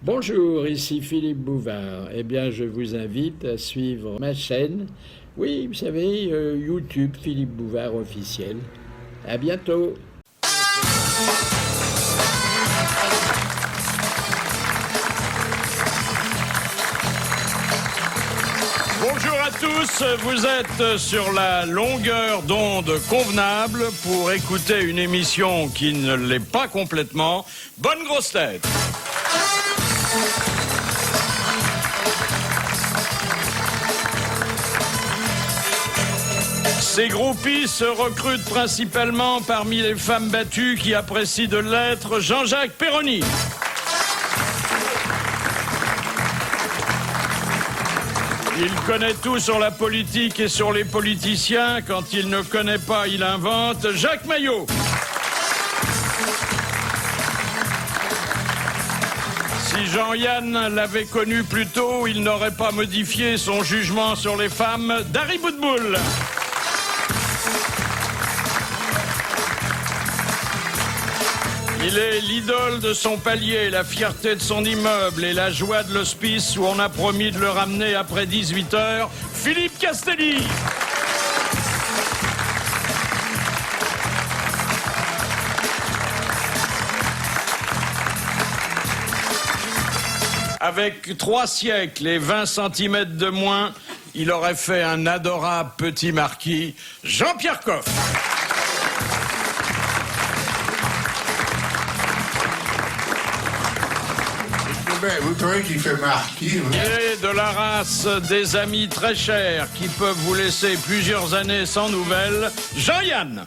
Bonjour, ici Philippe Bouvard. Eh bien, je vous invite à suivre ma chaîne. Oui, vous savez, YouTube Philippe Bouvard officiel. À bientôt. Bonjour à tous, vous êtes sur la longueur d'onde convenable pour écouter une émission qui ne l'est pas complètement. Bonne grosse tête. Ces groupies se recrutent principalement parmi les femmes battues qui apprécient de l'être Jean-Jacques Perroni. Il connaît tout sur la politique et sur les politiciens. Quand il ne connaît pas, il invente. Jacques Maillot. Si Jean-Yann l'avait connu plus tôt, il n'aurait pas modifié son jugement sur les femmes. Dari Boudboul. Il est l'idole de son palier, la fierté de son immeuble et la joie de l'hospice où on a promis de le ramener après 18 heures. Philippe Castelli. Avec 3 siècles et 20 cm de moins, il aurait fait un adorable petit marquis, Jean-Pierre Coff. Vous trouvez qu'il fait marquis, oui? Et de la race des amis très chers qui peuvent vous laisser plusieurs années sans nouvelles, Jean-Yann.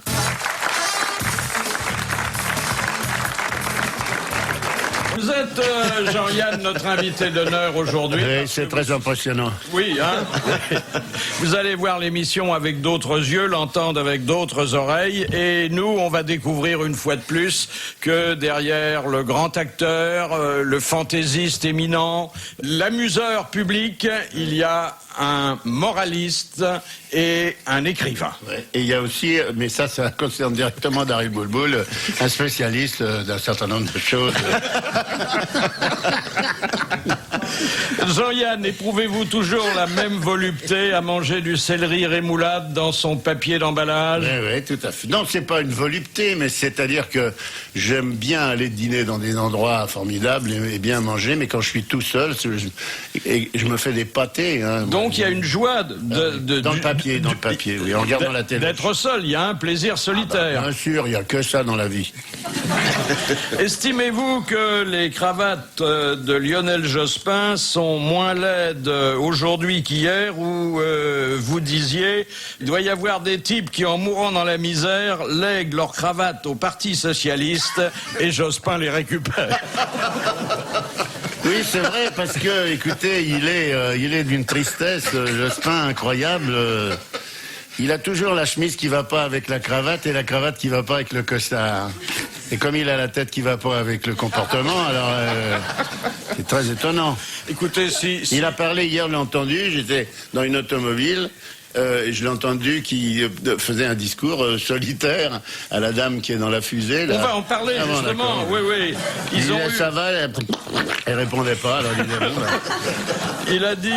Vous êtes, Jean-Yann, notre invité d'honneur aujourd'hui. Oui, c'est très impressionnant. Oui, hein. Vous allez voir l'émission avec d'autres yeux, l'entendre avec d'autres oreilles, et nous, on va découvrir une fois de plus que derrière le grand acteur, le fantaisiste éminent, l'amuseur public, il y a un moraliste et un écrivain. Ouais. Et il y a aussi, mais ça concerne directement Dari Boudboul, un spécialiste d'un certain nombre de choses. Jean-Yann, éprouvez-vous toujours la même volupté à manger du céleri rémoulade dans son papier d'emballage? Oui, tout à fait. Non, c'est pas une volupté, mais c'est-à-dire que j'aime bien aller dîner dans des endroits formidables et bien manger, mais quand je suis tout seul, je me fais des pâtés. Hein. Donc il y a une joie dans le papier, oui, en regardant la télé. D'être seul, il y a un plaisir solitaire. Bien sûr, il n'y a que ça dans la vie. Estimez-vous que les cravates de Lionel Jospin sont moins laides aujourd'hui qu'hier, où vous disiez il doit y avoir des types qui, en mourant dans la misère, lèguent leurs cravates au Parti Socialiste et Jospin les récupère? Oui, c'est vrai, parce que, écoutez, il est d'une tristesse, Jospin, incroyable. Il a toujours la chemise qui va pas avec la cravate et la cravate qui va pas avec le costard. Et comme il a la tête qui va pas avec le comportement, alors c'est très étonnant. Écoutez, si... Il a parlé hier, je l'ai entendu, j'étais dans une automobile. Et je l'ai entendu qui faisait un discours solitaire à la dame qui est dans la fusée. Là. On va en parler, justement. Oui. Ça va, elle répondait pas. Alors il a dit,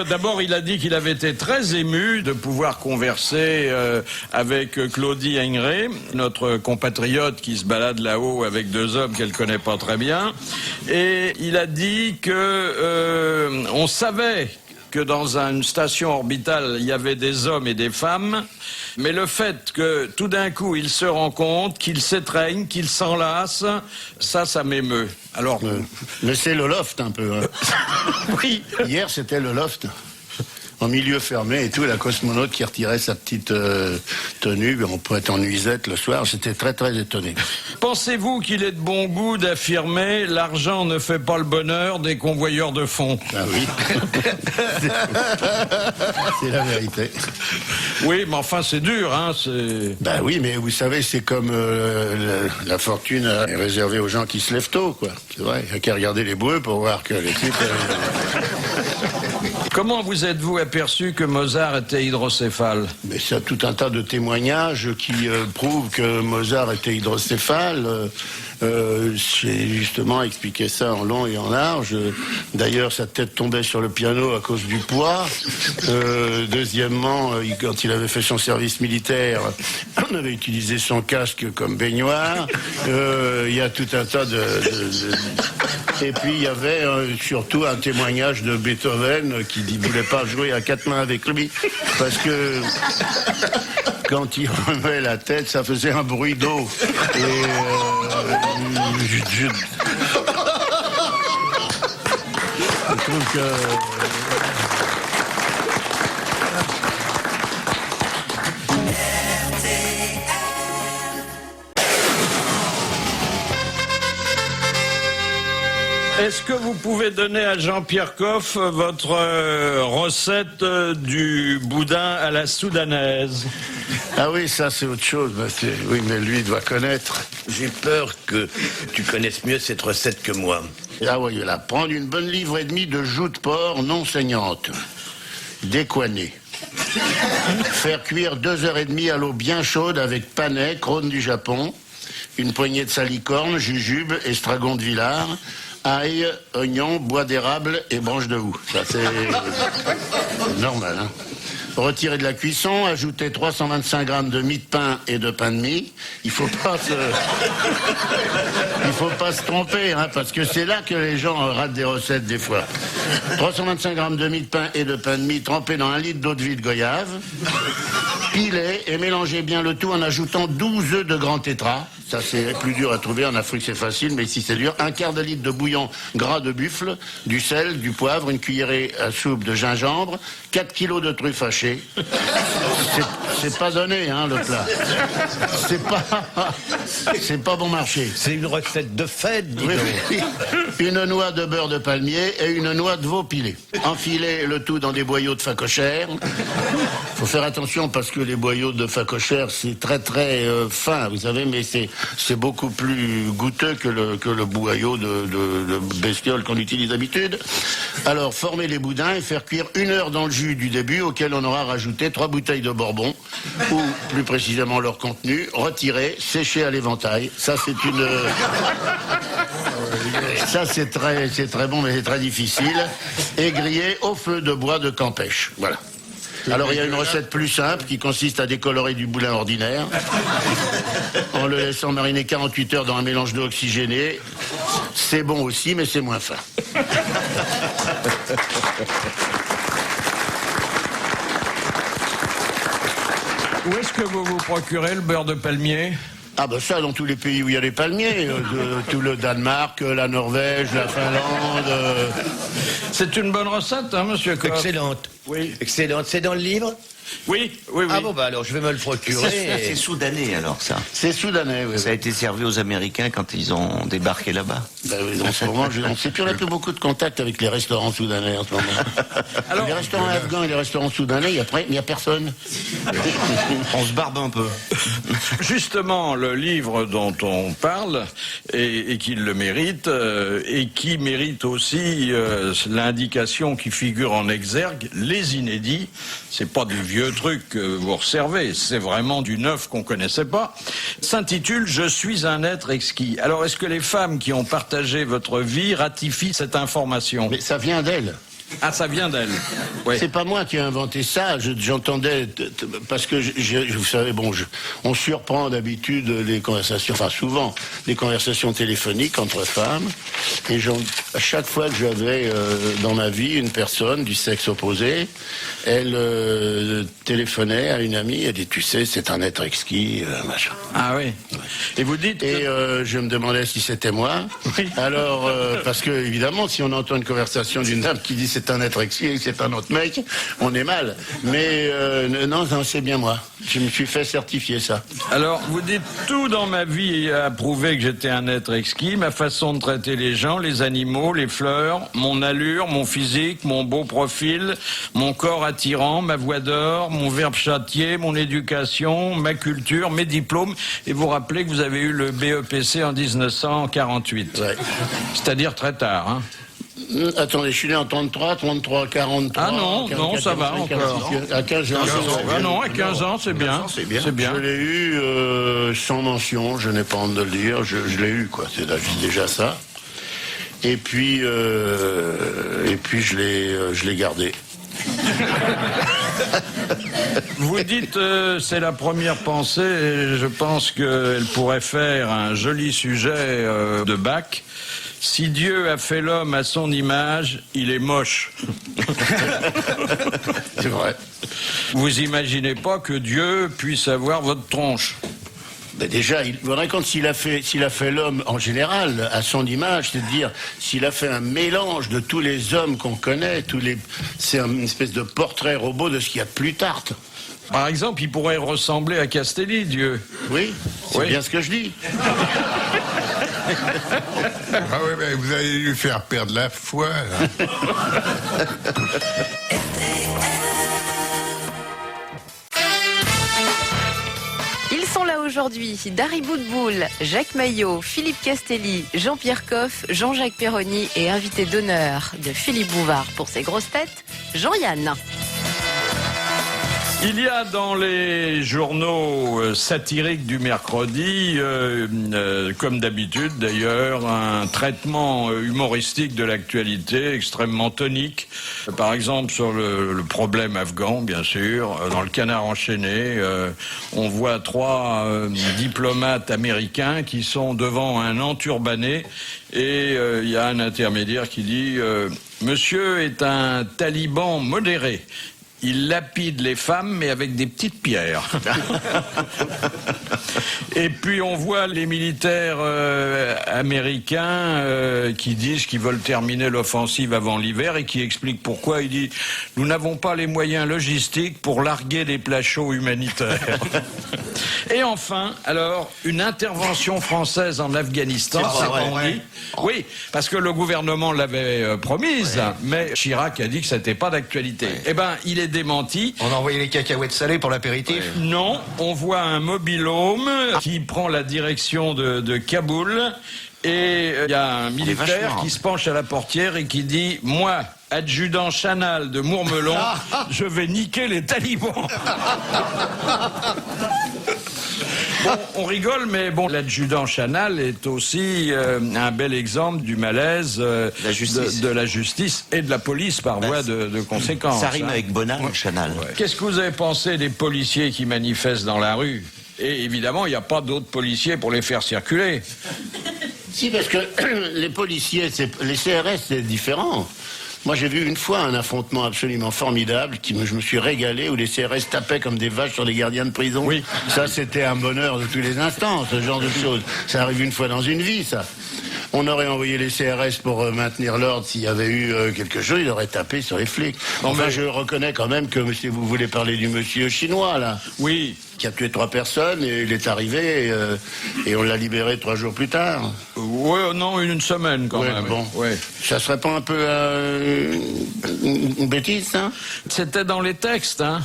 d'abord, il a dit qu'il avait été très ému de pouvoir converser avec Claudie Heinrey, notre compatriote qui se balade là-haut avec 2 hommes qu'elle connaît pas très bien. Et il a dit que on savait que dans une station orbitale, il y avait des hommes et des femmes, mais le fait que tout d'un coup, ils se rencontrent, qu'ils s'étreignent, qu'ils s'enlacent, ça m'émeut. Alors, mais c'est le loft un peu. Hein. Oui. Hier, c'était le loft. En milieu fermé et tout, la cosmonaute qui retirait sa petite tenue, on peut être en nuisette le soir, j'étais très très étonné. Pensez-vous qu'il est de bon goût d'affirmer « l'argent ne fait pas le bonheur des convoyeurs de fonds » ? Ah oui. C'est la vérité. Oui, mais enfin c'est dur, hein. Ben oui, mais vous savez, c'est comme la fortune est réservée aux gens qui se lèvent tôt, quoi. C'est vrai, il n'y a qu'à regarder les boueux pour voir que les types... Comment vous êtes-vous aperçu que Mozart était hydrocéphale? Mais c'est tout un tas de témoignages qui prouvent que Mozart était hydrocéphale. J'ai justement expliqué ça en long et en large. D'ailleurs, sa tête tombait sur le piano à cause du poids. Deuxièmement, quand il avait fait son service militaire, on avait utilisé son casque comme baignoire. Il y a tout un tas Et puis il y avait surtout un témoignage de Beethoven qui ne voulait pas jouer à quatre mains avec lui parce que quand il remuait la tête, ça faisait un bruit d'eau. Et je trouve que... Est-ce que vous pouvez donner à Jean-Pierre Coff votre recette du boudin à la soudanaise? Ah oui, ça c'est autre chose. Oui, mais lui il doit connaître. J'ai peur que tu connaisses mieux cette recette que moi. Ah oui, là, prendre une bonne livre et demie de joues de porc non saignantes, décoinées. Faire cuire 2h30 à l'eau bien chaude avec panais, crône du Japon, une poignée de salicorne, jujube, estragon de Villars, ail, oignon, bois d'érable et branches de houx. Ça c'est normal, hein. Retirer de la cuisson, ajouter 325 grammes de mie de pain et de pain de mie. Il faut pas se tromper, hein, parce que c'est là que les gens ratent des recettes des fois. 325 grammes de mie de pain et de pain de mie trempés dans 1 litre d'eau de vie de goyave. Piler et mélanger bien le tout en ajoutant 12 œufs de grand tétra. Ça c'est plus dur à trouver, en Afrique c'est facile, mais ici c'est dur. 1/4 de litre de bouillon gras de buffle, du sel, du poivre, une cuillerée à soupe de gingembre, 4 kilos de truffes hachées. C'est pas donné, hein, le plat. C'est pas bon marché. C'est une recette de fête, dis Oui, donc. oui. Une noix de beurre de palmier et une noix de veau pilée. Enfiler le tout dans des boyaux de facochère. Faut faire attention parce que les boyaux de facochère, c'est très très fin, vous savez, mais c'est beaucoup plus goûteux que le boyau de bestiole qu'on utilise d'habitude. Alors, former les boudins et faire cuire 1 heure dans le jus du début, auquel on aura rajouté 3 bouteilles de Bourbon, ou plus précisément leur contenu, retirer, sécher à l'éventail. Ça, c'est une... Ça, c'est très bon, mais c'est très difficile. Et griller au feu de bois de Campêche. Voilà. Alors il y a une recette plus simple qui consiste à décolorer du boudin ordinaire en le laissant mariner 48 heures dans un mélange d'eau oxygénée. C'est bon aussi, mais c'est moins fin. Où est-ce que vous vous procurez le beurre de palmier? Ah ben ça, dans tous les pays où il y a des palmiers, tout le Danemark, la Norvège, la Finlande... C'est une bonne recette, hein, monsieur Coff? Excellente. Oui. Excellente. C'est dans le livre? Oui, oui, oui. Ah bon, bah alors je vais me le procurer. C'est soudanais alors ça. C'est soudanais, oui. Ça a été servi aux Américains quand ils ont débarqué là-bas. Ben oui, en ce moment, on sait plus, on n'a plus beaucoup de contact avec les restaurants soudanais en ce moment. Alors, les restaurants afghans et les restaurants soudanais, il n'y a personne. On se barbe un peu. justement, le livre dont on parle, et qui le mérite, et qui mérite aussi l'indication qui figure en exergue, les inédits, c'est pas du vieux truc que vous resservez, c'est vraiment du neuf qu'on connaissait pas, s'intitule « Je suis un être exquis ». Alors, est-ce que les femmes qui ont partagé votre vie ratifient cette information? Mais ça vient d'elle. Ah, ça vient d'elle. Ouais. C'est pas moi qui ai inventé ça. J'entendais parce que vous savez, bon, on surprend d'habitude les conversations, enfin souvent les conversations téléphoniques entre femmes. Et à chaque fois que j'avais dans ma vie une personne du sexe opposé, elle téléphonait à une amie. Elle dit, tu sais, c'est un être exquis, machin. Ah oui. Et vous dites. Et je me demandais si c'était moi. Oui. Alors, parce que évidemment, si on entend une conversation d'une dame qui dit c'est un être exquis et c'est un autre mec, on est mal. Mais non, c'est bien moi. Je me suis fait certifier ça. Alors, vous dites, tout dans ma vie a prouvé que j'étais un être exquis, ma façon de traiter les gens, les animaux, les fleurs, mon allure, mon physique, mon beau profil, mon corps attirant, ma voix d'or, mon verbe châtier, mon éducation, ma culture, mes diplômes. Et vous rappelez que vous avez eu le BEPC en 1948. Ouais. C'est-à-dire très tard, hein? Attendez, je suis né en 33, 43. Ah non, non, ça va encore. À 15 ans. Ah non, à 15 ans, c'est bien. C'est bien. Je l'ai eu sans mention, je n'ai pas honte de le dire, je l'ai eu, quoi. C'est déjà ça. Et puis je l'ai gardé. Vous dites, c'est la première pensée, et je pense qu'elle pourrait faire un joli sujet de bac. Si Dieu a fait l'homme à son image, il est moche. C'est vrai. Vous imaginez pas que Dieu puisse avoir votre tronche? Ben déjà, il faudrait compte s'il a fait l'homme en général à son image, c'est-à-dire s'il a fait un mélange de tous les hommes qu'on connaît, c'est une espèce de portrait robot de ce qu'il y a de plus tard. Par exemple, il pourrait ressembler à Castelli, Dieu. Oui, c'est Oui. bien ce que je dis. Ah oui, ben, vous allez lui faire perdre la foi. Là. Ils sont là aujourd'hui, Dari Boudboul, Jacques Maillot, Philippe Castelli, Jean-Pierre Coff, Jean-Jacques Perroni et invité d'honneur de Philippe Bouvard pour ses grosses têtes, Jean-Yann. Il y a dans les journaux satiriques du mercredi, comme d'habitude d'ailleurs, un traitement humoristique de l'actualité extrêmement tonique. Par exemple sur le problème afghan, bien sûr. Dans le Canard enchaîné, on voit 3 diplomates américains qui sont devant un enturbané et il y a un intermédiaire qui dit « Monsieur est un taliban modéré ». Il lapide les femmes, mais avec des petites pierres. Et puis on voit les militaires américains qui disent qu'ils veulent terminer l'offensive avant l'hiver et qui expliquent pourquoi. Il dit « Nous n'avons pas les moyens logistiques pour larguer des plats chauds humanitaires. » Et enfin, alors, une intervention française en Afghanistan, c'est qu'on dit. Oui, parce que le gouvernement l'avait promise, mais Chirac a dit que c'était pas d'actualité. Eh ben, il est démenti. On a envoyé les cacahuètes salées pour l'apéritif. Non, on voit un mobil-home qui prend la direction de Kaboul et il y a un militaire qui se penche à la portière et qui dit « Moi, adjudant Chanal de Mourmelon, je vais niquer les talibans. » Bon, on rigole, mais bon, l'adjudant Chanal est aussi un bel exemple du malaise de la justice et de la police par voie de conséquence. Ça rime avec Bonal, Chanal. Ouais. Qu'est-ce que vous avez pensé des policiers qui manifestent dans la rue? Et évidemment, il n'y a pas d'autres policiers pour les faire circuler. Si, parce que les policiers, les CRS, c'est différent. Moi, j'ai vu une fois un affrontement absolument formidable, je me suis régalé, où les CRS tapaient comme des vaches sur les gardiens de prison. Oui. Ça, c'était un bonheur de tous les instants, ce genre de choses. Ça arrive une fois dans une vie, ça. On aurait envoyé les CRS pour maintenir l'ordre s'il y avait eu quelque chose, ils auraient tapé sur les flics. Enfin, je reconnais quand même que si vous voulez parler du monsieur chinois, là. Oui. Qui a tué 3 personnes, et il est arrivé, et on l'a libéré 3 jours plus tard. Oui, non, une semaine quand même. Bon. Ouais. Ça serait pas un peu une bêtise, ça? C'était dans les textes, hein.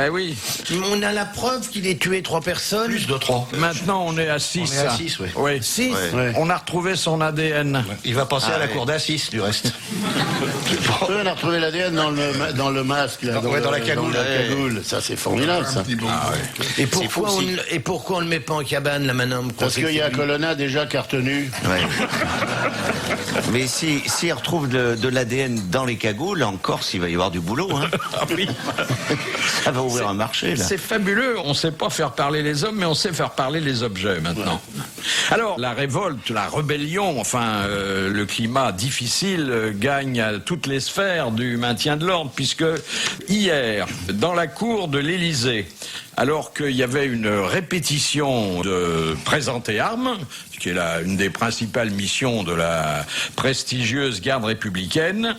Eh oui. On a la preuve qu'il ait tué 3 personnes. Plus de 3. Maintenant, on est à 6. On est à 6, oui. Oui. 6. Ouais. On a retrouvé son ADN. Il va passer à la cour d'assises, du reste. On a retrouvé l'ADN dans le masque, là, dans la cagoule. Dans la cagoule. Ça, c'est formidable, ça. Et pourquoi on le met pas en cabane, la manhomme? Parce qu'il y a Colonna déjà qui a retenu. Ouais. Mais si on retrouve de l'ADN dans les cagoules, en Corse, il va y avoir du boulot. Hein. Ah oui. Ça va ouvrir un marché, là. C'est fabuleux. On ne sait pas faire parler les hommes, mais on sait faire parler les objets maintenant. Ouais. Alors, la révolte, la rébellion, enfin, le climat difficile gagne à toutes les sphères du maintien de l'ordre, puisque hier, dans la cour de l'Élysée, alors qu'il y avait une répétition de présenter armes, qui est une des principales missions de la prestigieuse garde républicaine,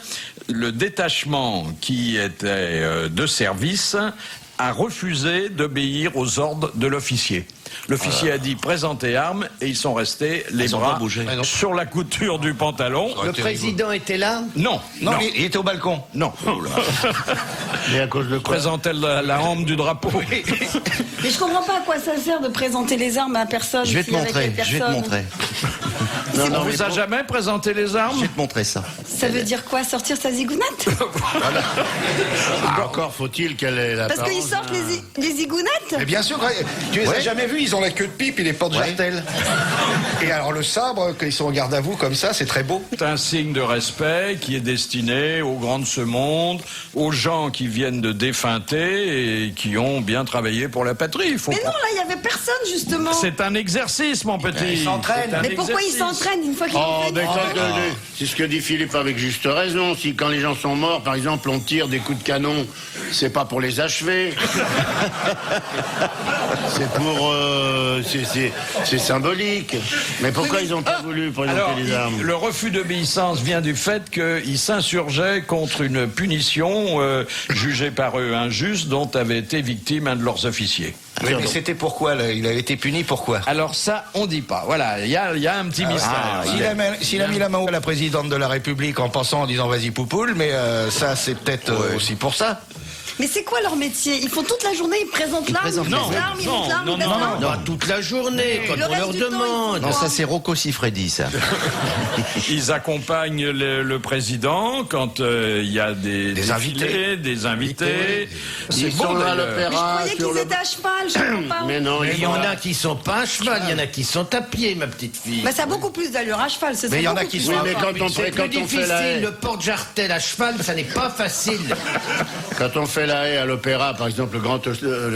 le détachement qui était de service a refusé d'obéir aux ordres de l'officier. L'officier a dit présenter armes et ils sont restés les bras sur la couture du pantalon. Le président était là? Non. Il était au balcon. Non. Mais à cause de quoi? Présentait la hampe du drapeau. Mais je comprends pas à quoi ça sert de présenter les armes à personne. Je vais te montrer. On vous a jamais présenté les Je armes? vais te montrer ça. Ça veut dire quoi, sortir sa zigounette? Encore faut-il qu'elle ait la Parce qu'ils sortent les zigounettes? Mais bien sûr, tu les as jamais vus, ils ont la queue de pipe et les porte-jartelles. Et alors le sabre, quand ils sont en garde à vous comme ça, c'est très beau. C'est un signe de respect qui est destiné aux grands de ce monde, aux gens qui viennent de défunter et qui ont bien travaillé pour la patrie. Il faut Mais non, là, il n'y avait personne, justement. C'est un exercice, mon petit. Ils s'entraînent. C'est un Mais pourquoi ils exercice. s'entraînent une fois qu'ils Oh, ont fait mais une c'est ce que dit Philippe avec juste raison. Si quand les gens sont morts, par exemple, on tire des coups de canon, c'est pas pour les achever. C'est pour, c'est symbolique. Mais pourquoi ils n'ont pas voulu présenter Alors, les armes? le refus d'obéissance vient du fait qu'ils s'insurgeaient contre une punition jugée par eux injuste dont avait été victime un de leurs officiers. Oui, mais c'était pourquoi là? Il a été puni pourquoi? Alors ça, on dit pas. Voilà, il y a un petit mystère. S'il a mis la main à la présidente de la République en pensant, en disant vas-y poupoule, mais ça c'est peut-être aussi pour ça. Mais c'est quoi leur métier? Ils font toute la journée, ils présentent l'arme, ils Non, mettent l'arme, ils mettent l'arme, ils mettent non, l'arme. Non, toute la journée, quand Le on reste leur du temps, ils demande. font Non, quoi? ça c'est Rocco Siffredi, ça. Ils accompagnent le président quand il y a des invités. des invités. C'est Ils sont bon là à d'ailleurs. Mais je l'opéra. croyais sur qu'ils le- étaient à cheval, je comprends pas. Mais non, Il y en a qui sont pas à cheval, il y en a qui sont à pied, ma petite fille. Bah, ça a beaucoup plus d'allure à cheval, c'est Mais il y en a qui sont- Oui, mais quand on C'est fait, plus quand on fait difficile, la haie, le porte-jartel à cheval, ça n'est pas facile. quand on fait la haie à l'opéra, par exemple, le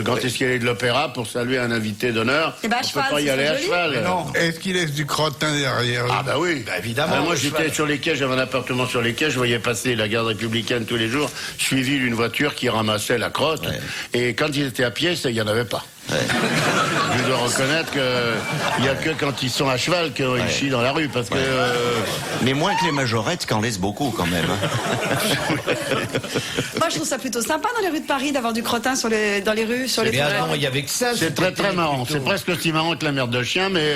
grand escalier de l'opéra, pour saluer un invité d'honneur, Eh ben, à on cheval, peut pas y c'est aller à joli. cheval. Non. Est-ce qu'il laisse du crottin derrière lui? Ah bah oui. Bah, évidemment, Moi le j'étais cheval. sur les quais, j'avais un appartement sur les quais, je voyais passer la garde républicaine tous les jours, suivi d'une voiture qui ramassait la crotte. Et quand ils étaient à pied, il n'y en avait pas. Je dois reconnaître qu'il n'y a que quand ils sont à cheval qu'ils chient dans la rue, parce que... Mais moins que les majorettes, qu'en laisse beaucoup quand même. Moi, je trouve ça plutôt sympa dans les rues de Paris d'avoir du crottin dans les rues, sur les Mais trottoirs. non, il y avait que ça. C'est très très marrant, c'est presque aussi marrant que la merde de chien, mais...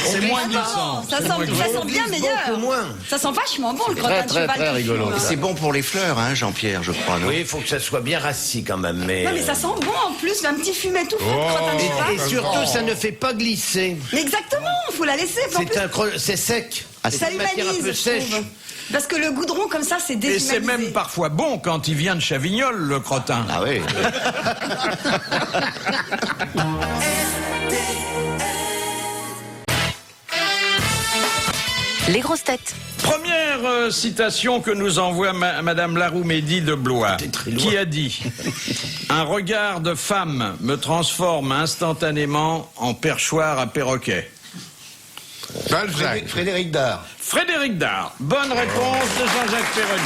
C'est moins Ah glissant. non, ça sent bien meilleur. Beaucoup moins. Ça sent vachement bon le Très, crottin de très, cheval. très qui rigolo. fume. C'est bon pour les fleurs, hein, Jean-Pierre, je crois, non? Oui, il faut que ça soit bien rassis quand même. Mais, Non mais ça sent bon en plus, un petit fumet tout frais de crottin de cheval. Et surtout, ça ne fait pas glisser. Mais exactement, faut la laisser. En plus, C'est sec. Ah, C'est ça une matière un humanise, peu je sèche. trouve. Parce que le goudron comme ça, c'est Et déshumanisé. c'est même parfois bon quand il vient de Chavignol, le crottin. Ah oui. Les grosses têtes. Première citation que nous envoie Madame Laroumédy de Blois, qui a dit « Un regard de femme me transforme instantanément en perchoir à perroquet. Balzac. Frédéric Dard. » Frédéric Dard. Bonne réponse de Jean-Jacques Perroni.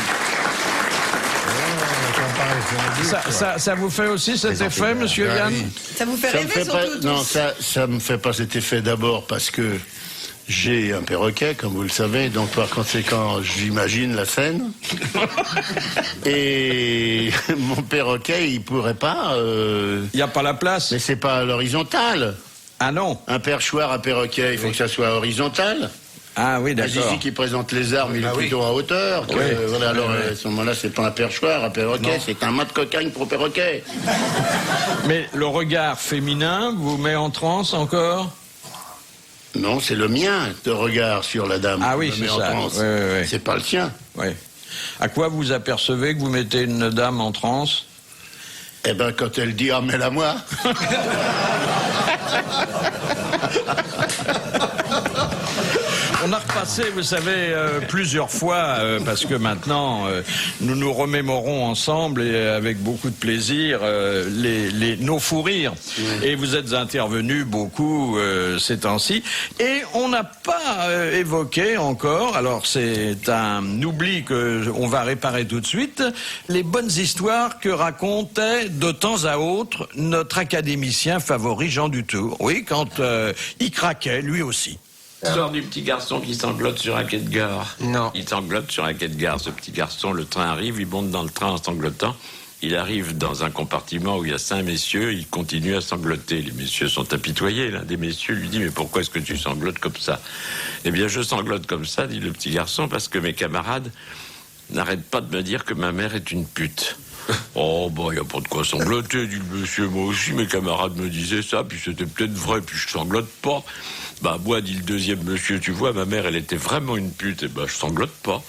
Ça vous fait aussi cet effet, monsieur Ah Yann? oui. Ça vous fait Ça me rêver fait pas, surtout non, tous. ça me fait pas cet effet d'abord parce que j'ai un perroquet, comme vous le savez, donc par conséquent, j'imagine la scène. Et mon perroquet, il pourrait pas. Il n'y a pas la place? Mais c'est pas à l'horizontale. Ah non? Un perchoir à perroquet, il faut que ça soit horizontal. Ah oui, Les d'accord. ici qui présente les armes, il est Ah oui. plutôt en hauteur. Que, Oui. voilà, alors à ce moment-là, c'est pas un perchoir, un perroquet, c'est un mât de cocagne pour perroquet. Mais le regard féminin vous met en transe encore? Non, c'est le mien de regard sur la dame. Ah oui, qui me c'est met en ça. transe. Oui, oui, oui. C'est pas le sien. Oui. À quoi vous apercevez que vous mettez une dame en transe? Eh ben, quand elle dit « Ah, mets-la moi !» On a repassé, vous savez, plusieurs fois, parce que maintenant, nous nous remémorons ensemble et avec beaucoup de plaisir nos fous rires. Et vous êtes intervenus beaucoup ces temps-ci. Et on n'a pas évoqué encore, alors c'est un oubli qu'on va réparer tout de suite, les bonnes histoires que racontait de temps à autre notre académicien favori Jean Dutour. Oui, quand il craquait, lui aussi. L'histoire du petit garçon qui sanglote sur un quai de gare. Non. Il sanglote sur un quai de gare. Ce petit garçon, le train arrive, il monte dans le train en sanglotant. Il arrive dans un compartiment où il y a 5 messieurs, il continue à sangloter. Les messieurs sont apitoyés. L'un des messieurs lui dit « Mais pourquoi est-ce que tu sanglotes comme ça ?»« Eh bien, je sanglote comme ça, dit le petit garçon, parce que mes camarades n'arrêtent pas de me dire que ma mère est une pute. » Oh, bah, il n'y a pas de quoi sangloter, dit le monsieur. Moi aussi, mes camarades me disaient ça, puis c'était peut-être vrai, puis je sanglote pas. Bah, moi, dit le deuxième monsieur, tu vois, ma mère, elle était vraiment une pute, et bah, je sanglote pas.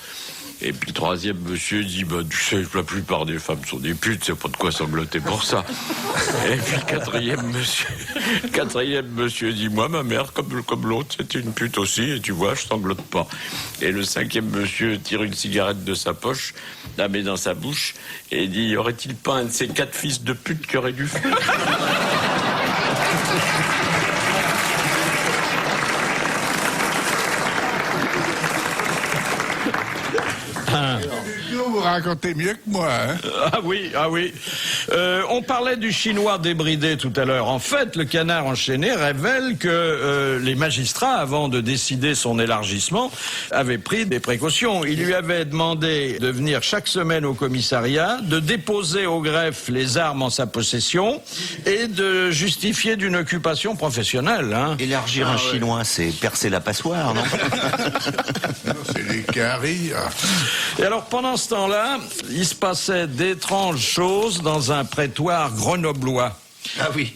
Et puis le troisième monsieur dit, bah, tu sais, la plupart des femmes sont des putes, c'est pas de quoi sangloter pour ça. Et puis le quatrième monsieur dit, moi, ma mère, comme l'autre, c'était une pute aussi, et tu vois, je sanglote pas. Et le cinquième monsieur tire une cigarette de sa poche, la met dans sa bouche, et dit, y aurait-il pas un de ces 4 fils de pute qui aurait dû faire? Vous racontez mieux que moi, hein? Ah oui. On parlait du chinois débridé tout à l'heure. En fait, le Canard enchaîné révèle que les magistrats, avant de décider son élargissement, avaient pris des précautions. Ils lui avaient demandé de venir chaque semaine au commissariat, de déposer au greffe les armes en sa possession et de justifier d'une occupation professionnelle. Hein. Élargir un chinois, c'est percer la passoire, non? Non, c'est des caries. Et alors, pendant ce temps-là, il se passait d'étranges choses dans un prétoire grenoblois. Ah oui.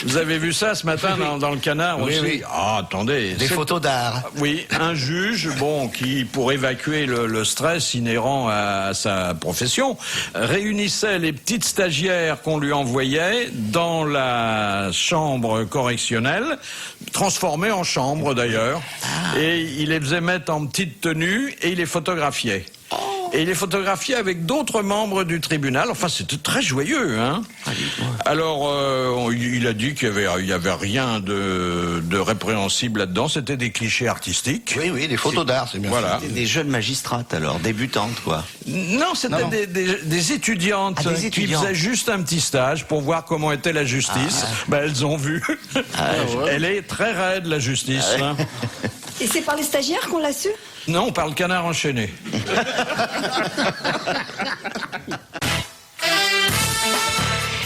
Vous avez vu ça ce matin dans le Canard aussi? Oui. Ah, attendez. Des photos d'art. Oui, un juge, qui, pour évacuer le stress inhérent à sa profession, réunissait les petites stagiaires qu'on lui envoyait dans la chambre correctionnelle, transformée en chambre d'ailleurs, et il les faisait mettre en petite tenue et il les photographiait. Et il est photographié avec d'autres membres du tribunal. Enfin, c'était très joyeux, hein. Alors, il a dit qu'il y avait rien de répréhensible là-dedans. C'était des clichés artistiques. Oui, des photos d'art, c'est bien. Voilà. Des jeunes magistrates, alors, débutantes, quoi. Non, c'était des étudiantes, qui faisaient juste un petit stage pour voir comment était la justice. Elles ont vu. Elle est très raide, la justice. Hein. Et c'est par les stagiaires qu'on l'a su? Non, par le Canard enchaîné.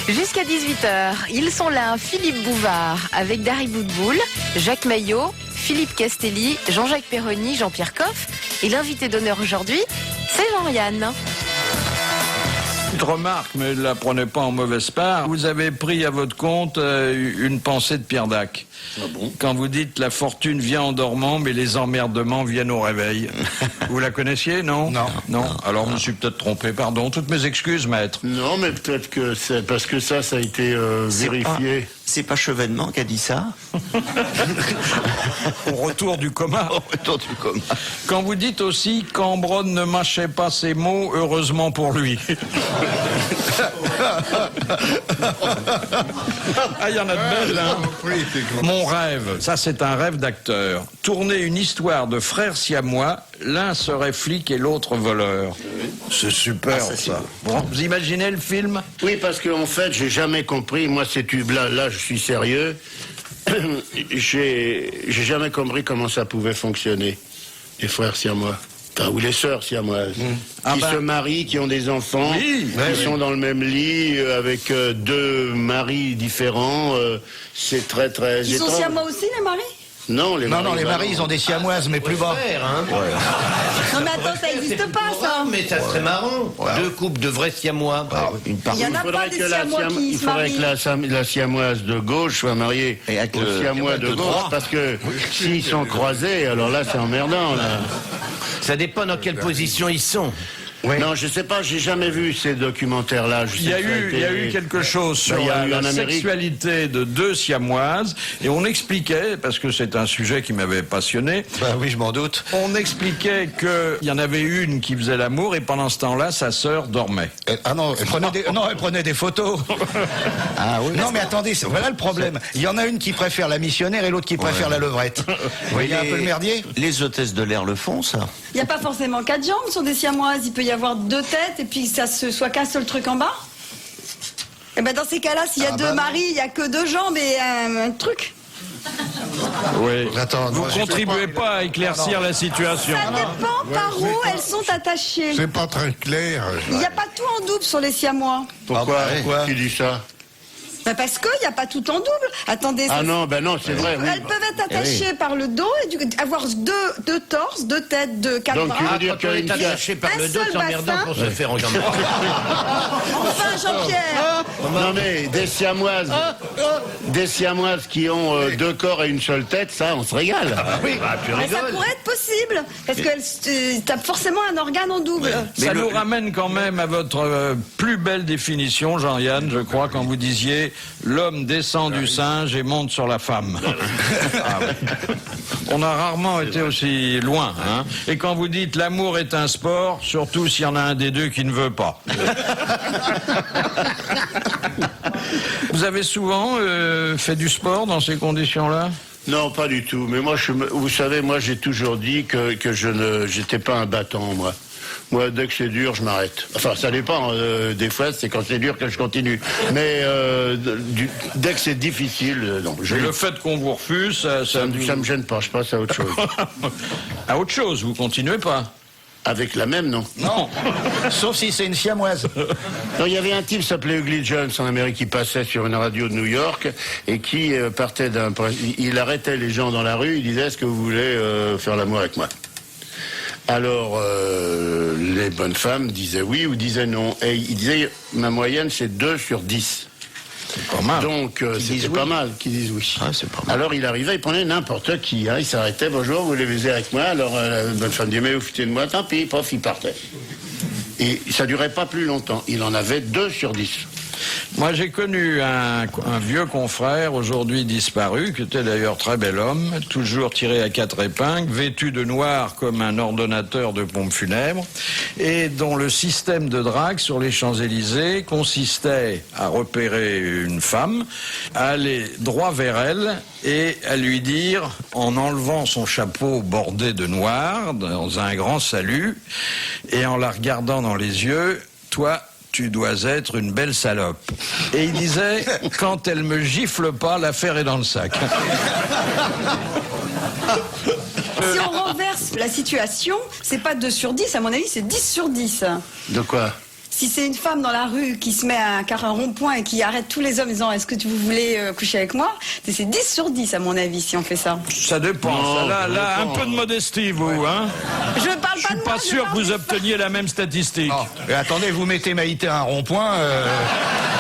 Jusqu'à 18h, ils sont là, Philippe Bouvard, avec Dari Boudboul, Jacques Maillot, Philippe Castelli, Jean-Jacques Perroni, Jean-Pierre Coff. Et l'invité d'honneur aujourd'hui, c'est Jean-Yann. Petite remarque, mais ne la prenez pas en mauvaise part. Vous avez pris à votre compte une pensée de Pierre Dac. Ah bon? Quand vous dites la fortune vient en dormant, mais les emmerdements viennent au réveil. Vous la connaissiez, non? Non. Alors, je me suis peut-être trompé, pardon. Toutes mes excuses, maître. Non, mais peut-être que c'est parce que ça a été vérifié. C'est pas Chevènement qui a dit ça? Au retour du coma. Au retour du coma. Quand vous dites aussi Cambronne ne mâchait pas ses mots, heureusement pour lui. Ah, il y en a de belles, hein. Mon rêve, ça c'est un rêve d'acteur. Tourner une histoire de frères siamois, l'un serait flic et l'autre voleur. C'est super, ça. Bon, vous imaginez le film? Oui, parce qu'en fait, j'ai jamais compris, moi, ces tubes-là, là, je suis sérieux, j'ai jamais compris comment ça pouvait fonctionner, les frères siamois. Ou les sœurs siamoises, qui se marient, qui ont des enfants, qui sont dans le même lit, avec deux maris différents. C'est très, très Ils sont étrange. siamois aussi, les maris? Non, les maris, ils ont des siamoises, mais plus bas. Non, mais attends, ça n'existe pas, ça. Mais ça serait marrant. Deux couples de vrais siamois. Il n'y en a pas des siamois qui il se faudrait marient. que la siamoise de gauche soit mariée au siamois de gauche, parce que s'ils sont croisés, alors là, c'est emmerdant, là. Ça dépend dans quelle position ils sont. Ouais. Non, je sais pas, j'ai jamais vu ces documentaires-là. Il y a eu quelque chose sur la sexualité de deux siamoises, et on expliquait, parce que c'est un sujet qui m'avait passionné. Oui, je m'en doute. On expliquait qu'il y en avait une qui faisait l'amour, et pendant ce temps-là, sa sœur dormait. Elle prenait des photos. Non, mais attendez, voilà le problème. Il y en a une qui préfère la missionnaire et l'autre qui préfère la levrette. Vous voyez un peu le merdier? Les hôtesses de l'air le font, ça. Il n'y a pas forcément 4 jambes sur des siamoises. Il peut y avoir 2 têtes et puis ça se soit qu'un seul truc en bas. Et ben dans ces cas-là, s'il y a 2 maris, il n'y a que 2 jambes et un truc. Oui. Attends, vous contribuez pas à éclaircir la situation. Ça dépend par où elles sont attachées. C'est pas très clair. Il n'y a pas tout en double sur les siamois. Pourquoi? Qui dit ça? Ben parce qu'il n'y a pas tout en double. Attendez. Ah non, ben non, c'est vrai. Elles peuvent être attachées par le dos et avoir deux torses, 2 têtes, 4 bras. Donc tu veux dire quand on est attaché par le dos, c'est emmerdant pour se faire enjamber. Non mais des siamoises qui ont 2 corps et une seule tête, ça, on se régale. Oui, tu Mais ça rigoles. pourrait être possible, parce que t'as forcément un organe en double. Ça nous ramène quand même à votre plus belle définition, Jean-Yann, je crois, quand vous disiez « l'homme descend du singe et monte sur la femme ». On a rarement été aussi loin. Hein. Et quand vous dites « l'amour est un sport », surtout s'il y en a un des deux qui ne veut pas. Vous avez souvent fait du sport dans ces conditions-là ? Non, pas du tout. Mais moi, vous savez, moi, j'ai toujours dit que j'étais pas un battant, moi. Moi, dès que c'est dur, je m'arrête. Enfin, ça dépend. Des fois, c'est quand c'est dur que je continue. Mais dès que c'est difficile, non. Le fait qu'on vous refuse, ça me gêne pas. Je passe à autre chose. À autre chose, vous continuez pas ? Avec la même, non. Non, sauf si c'est une siamoise. Non, il y avait un type qui s'appelait Ugly Jones en Amérique qui passait sur une radio de New York et qui partait il arrêtait les gens dans la rue, il disait « Est-ce que vous voulez faire l'amour avec moi ?» Alors, les bonnes femmes disaient oui ou disaient non. Et il disait « Ma moyenne, c'est 2 sur 10. » C'est pas mal. Donc, c'était pas mal qu'ils disent oui. Ah, c'est pas mal. Alors, il arrivait, il prenait n'importe qui. Hein, il s'arrêtait, bonjour, vous voulez baiser avec moi? Alors, la bonne femme disait, mais vous foutez de moi, tant pis, pof, il partait. Et ça durait pas plus longtemps. Il en avait 2 sur 10. Moi, j'ai connu un vieux confrère, aujourd'hui disparu, qui était d'ailleurs très bel homme, toujours tiré à 4 épingles, vêtu de noir comme un ordonnateur de pompes funèbres, et dont le système de drague sur les Champs-Élysées consistait à repérer une femme, à aller droit vers elle et à lui dire, en enlevant son chapeau bordé de noir, dans un grand salut, et en la regardant dans les yeux, « Toi, tu dois être une belle salope. » Et il disait, quand elle me gifle pas, l'affaire est dans le sac. Si on renverse la situation, c'est pas 2 sur 10, à mon avis, c'est 10 sur 10. De quoi? Si c'est une femme dans la rue qui se met à un rond-point et qui arrête tous les hommes en disant « Est-ce que vous voulez coucher avec moi ?» C'est 10 sur 10, à mon avis, si on fait ça. Ça dépend. Non, ça, là, un peu de modestie, vous, hein? Je parle pas de Je suis pas sûr que vous obteniez la même statistique. Non. Mais attendez, vous mettez Maïté à un rond-point,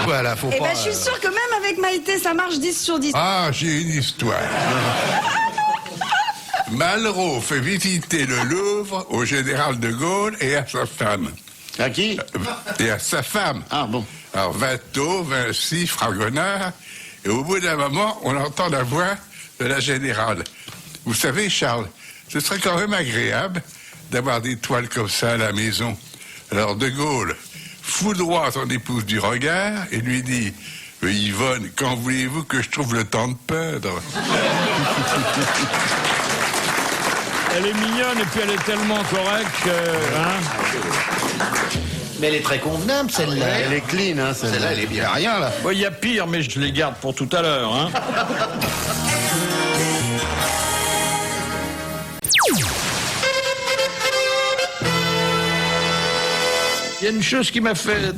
voilà, faut Eh pas... ben, je suis sûre que même avec Maïté, ça marche 10 sur 10. Ah, j'ai une histoire. Malraux fait visiter le Louvre au général de Gaulle et à sa femme. À qui? Et à sa femme. Ah bon. Alors, Watteau, Vinci, Fragonard, et au bout d'un moment, on entend la voix de la générale. Vous savez, Charles, ce serait quand même agréable d'avoir des toiles comme ça à la maison. Alors, de Gaulle foudroie son épouse du regard et lui dit « Yvonne, quand voulez-vous que je trouve le temps de peindre ?» Elle est mignonne et puis elle est tellement correcte que... Mais elle est très convenable, celle-là. Elle est clean, hein, Celle-là, elle est bien rien, là. Il y a pire, mais je les garde pour tout à l'heure. Hein. Il y a une chose qui m'a fait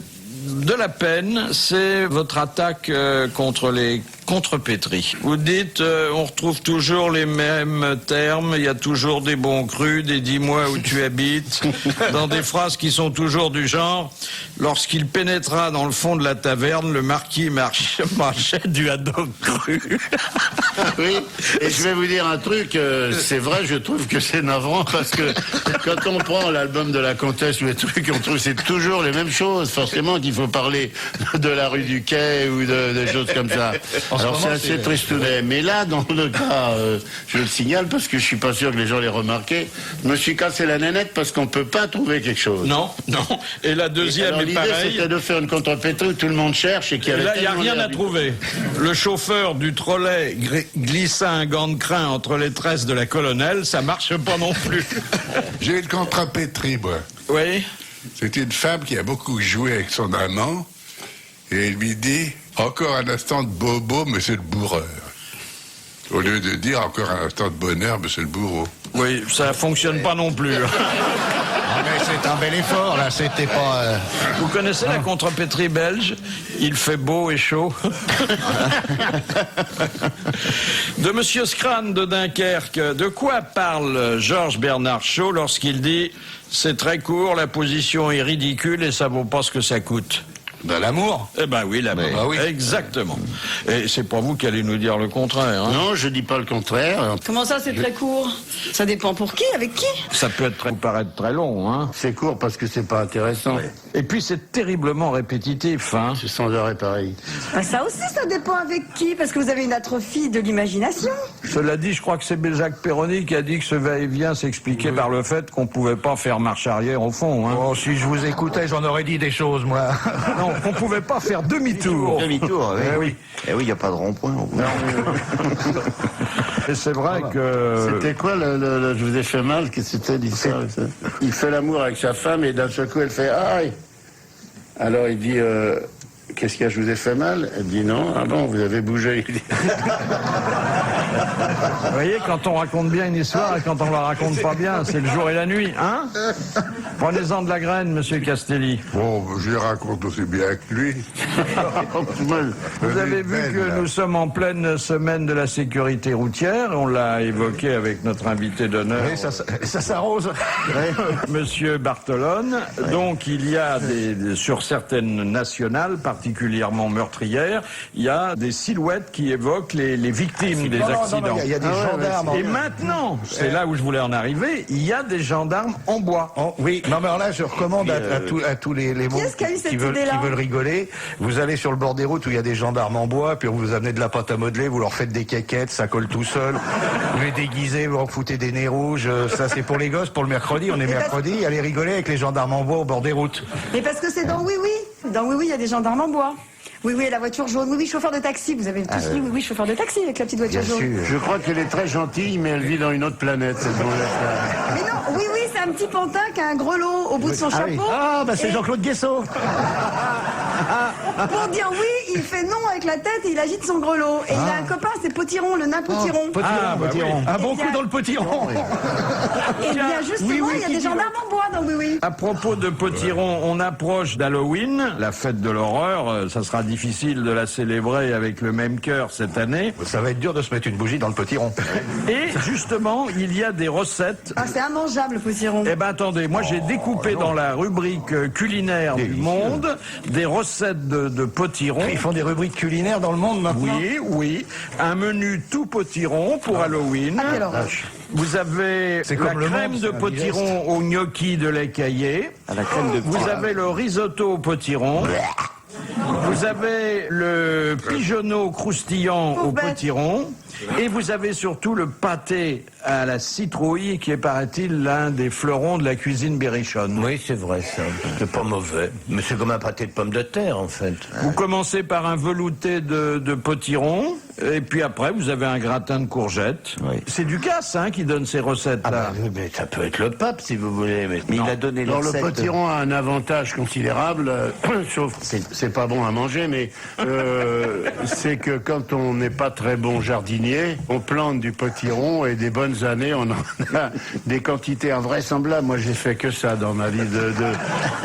de la peine, c'est votre attaque contre les contrepétries. Vous dites, on retrouve toujours les mêmes termes, il y a toujours des bons crus, des dis-moi où tu habites, dans des phrases qui sont toujours du genre, lorsqu'il pénétra dans le fond de la taverne, le marquis marchait du haddock cru. Oui, et je vais vous dire un truc, c'est vrai, je trouve que c'est navrant parce que quand on prend l'album de la comtesse ou les trucs, on trouve que c'est toujours les mêmes choses, forcément qu'il faut parler de la rue du Quai ou de choses comme ça. Alors c'est assez tristounet. Mais là, dans le cas, je le signale parce que je suis pas sûr que les gens l'aient remarqué, je me suis cassé la nénette parce qu'on peut pas trouver quelque chose. Non, non. Et la deuxième est l'idée, pareille. c'était de faire une contrepétrie où tout le monde cherche et qu'il y Et avait là, il n'y a tellement rien d'air à du- trouver. Le chauffeur du trolley glissa un gant de crin entre les tresses de la colonelle, ça marche pas non plus. J'ai une contrepétrie, moi. Oui. C'est une femme qui a beaucoup joué avec son amant et elle lui dit « Encore un instant de bobo, monsieur le bourreur ». Au lieu de dire « Encore un instant de bonheur, monsieur le bourreau ». Oui, ça fonctionne pas non plus. Ah, mais c'est un bel effort, là, c'était pas... Vous connaissez la contrepétrie belge? Il fait beau et chaud. De Monsieur Scran de Dunkerque, de quoi parle Georges Bernard Shaw lorsqu'il dit « C'est très court, la position est ridicule et ça vaut pas ce que ça coûte ». Ben, l'amour. Eh ben oui, l'amour. Bah oui. Exactement. Et c'est pas vous qui allez nous dire le contraire. Hein. Non, je dis pas le contraire. Comment ça, c'est très court? Ça dépend pour qui, avec qui? Ça peut paraître très long. Hein. C'est court parce que c'est pas intéressant. Et puis c'est terriblement répétitif. Hein. C'est sans arrêt pareil. Bah, ça aussi, ça dépend avec qui, parce que vous avez une atrophie de l'imagination. Cela dit, je crois que c'est Jacques Perroni qui a dit que ce va-et-vient s'expliquait par le fait qu'on pouvait pas faire marche arrière au fond. Hein. Oh, si je vous écoutais, j'en aurais dit des choses, moi. Non, on pouvait pas faire demi-tour. Demi-tour, oui. Eh oui. Eh oui, il n'y a pas de rond-point. Et c'est vrai que... C'était quoi le je vous ai fait mal? Qu'est-ce que c'était l'histoire? Il fait l'amour avec sa femme et d'un seul coup elle fait aïe. Alors il dit qu'est-ce qu'il y a, je vous ai fait mal? Elle dit non. Ah bon, vous avez bougé. Il dit, Vous voyez, quand on raconte bien une histoire et quand on la raconte pas bien, c'est le jour et la nuit, hein? Prenez-en de la graine, monsieur Castelli. Bon, je les raconte aussi bien que lui. Vous avez vu que nous sommes en pleine semaine de la sécurité routière. On l'a évoqué avec notre invité d'honneur, Oui, ça s'arrose. monsieur Bartolone. Donc, il y a sur certaines nationales, particulièrement meurtrières, il y a des silhouettes qui évoquent les victimes des accidents. Il y a des gendarmes. Et maintenant, c'est là où je voulais en arriver, il y a des gendarmes en bois. Oh, oui, non mais alors là je recommande à tous les mômes Qui est-ce qui a eu cette qui veulent rigoler, vous allez sur le bord des routes où il y a des gendarmes en bois, puis on vous amenez de la pâte à modeler, vous leur faites des quéquettes, ça colle tout seul, vous les déguisez, vous leur foutez des nez rouges, ça c'est pour les gosses, pour le mercredi, on est mercredi, allez rigoler avec les gendarmes en bois au bord des routes. Mais parce que c'est dans Oui Oui. Dans Oui Oui, il y a des gendarmes en bois. Oui, oui, la voiture jaune. Oui, oui, chauffeur de taxi. Vous avez tous dit oui, oui, chauffeur de taxi avec la petite voiture jaune. je crois qu'elle est très gentille, mais elle vit dans une autre planète, cette blonde-là. Mais non, oui, oui, c'est un petit pantin qui a un grelot au bout de son chapeau. Ah bah c'est Et Jean-Claude Guessot. pour dire oui, il fait non avec la tête et il agite son grelot. Et il a un copain, c'est Potiron, le nain Potiron. Potiron. Un bon Eh bien- coup dans le potiron. Et bien justement, il y a des gendarmes en bois dans Oui Oui. À propos de Potiron, on approche d'Halloween, la fête de l'horreur. Ça sera difficile de la célébrer avec le même cœur cette année. Ça va être dur de se mettre une bougie dans le potiron. Et justement, il y a des recettes. Ah, c'est immangeable, Potiron. Eh ben attendez, moi j'ai découpé dans la rubrique culinaire du Monde des recettes de potiron. Ils font des rubriques culinaires dans le monde maintenant. Oui, oui. Un menu tout potiron pour Halloween. Ah, quelle horreur. Vous avez C'est la comme le crème monde, de c'est un potiron au gnocchi de lait caillé. Vous avez le risotto au potiron. Vous avez le pigeonneau croustillant au potiron. Et vous avez surtout le pâté à la citrouille qui est, paraît-il, l'un des fleurons de la cuisine berrichonne. Oui, c'est vrai, ça. C'est pas mauvais. Mais c'est comme un pâté de pommes de terre, en fait. Vous commencez par un velouté de potiron, et puis après, vous avez un gratin de courgettes. Oui. C'est Ducasse qui donne ces recettes-là. Mais ça peut être le pape, si vous voulez. Mais Mais il a donné Alors le recette. potiron a un avantage considérable, sauf c'est pas bon à manger, mais c'est que quand on n'est pas très bon jardinier, on plante du potiron et des bonnes années, on en a des quantités invraisemblables. Moi, j'ai fait que ça dans ma vie.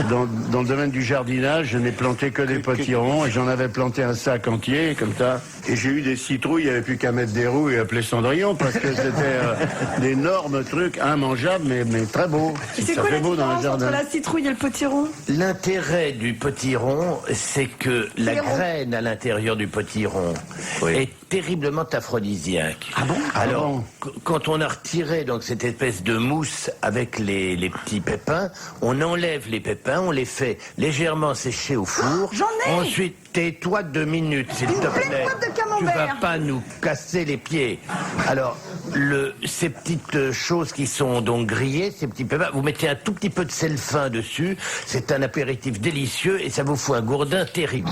Dans le domaine du jardinage, je n'ai planté que des potirons et j'en avais planté un sac entier, comme ça. Et j'ai eu des citrouilles, il n'y avait plus qu'à mettre des roues et appeler Cendrillon parce que c'était d'énormes trucs immangeables, mais très beaux. Et c'est Ça quoi fait la beau dans le différence jardin. entre la citrouille et le potiron? L'intérêt du potiron, c'est que la graine à l'intérieur du potiron est terriblement aphrodisiaque. Ah bon? Alors, Ah bon. quand on a retiré donc cette espèce de mousse avec les petits pépins, on enlève les pépins, on les fait légèrement sécher au four. J'en ai! Ensuite, tais-toi 2 minutes, s'il te Une pleine plaît. boîte de Tu camembert. vas pas nous casser les pieds. Alors, ces petites choses qui sont donc grillées, ces petits pépins, vous mettez un tout petit peu de sel fin dessus. C'est un apéritif délicieux et ça vous fout un gourdin terrible.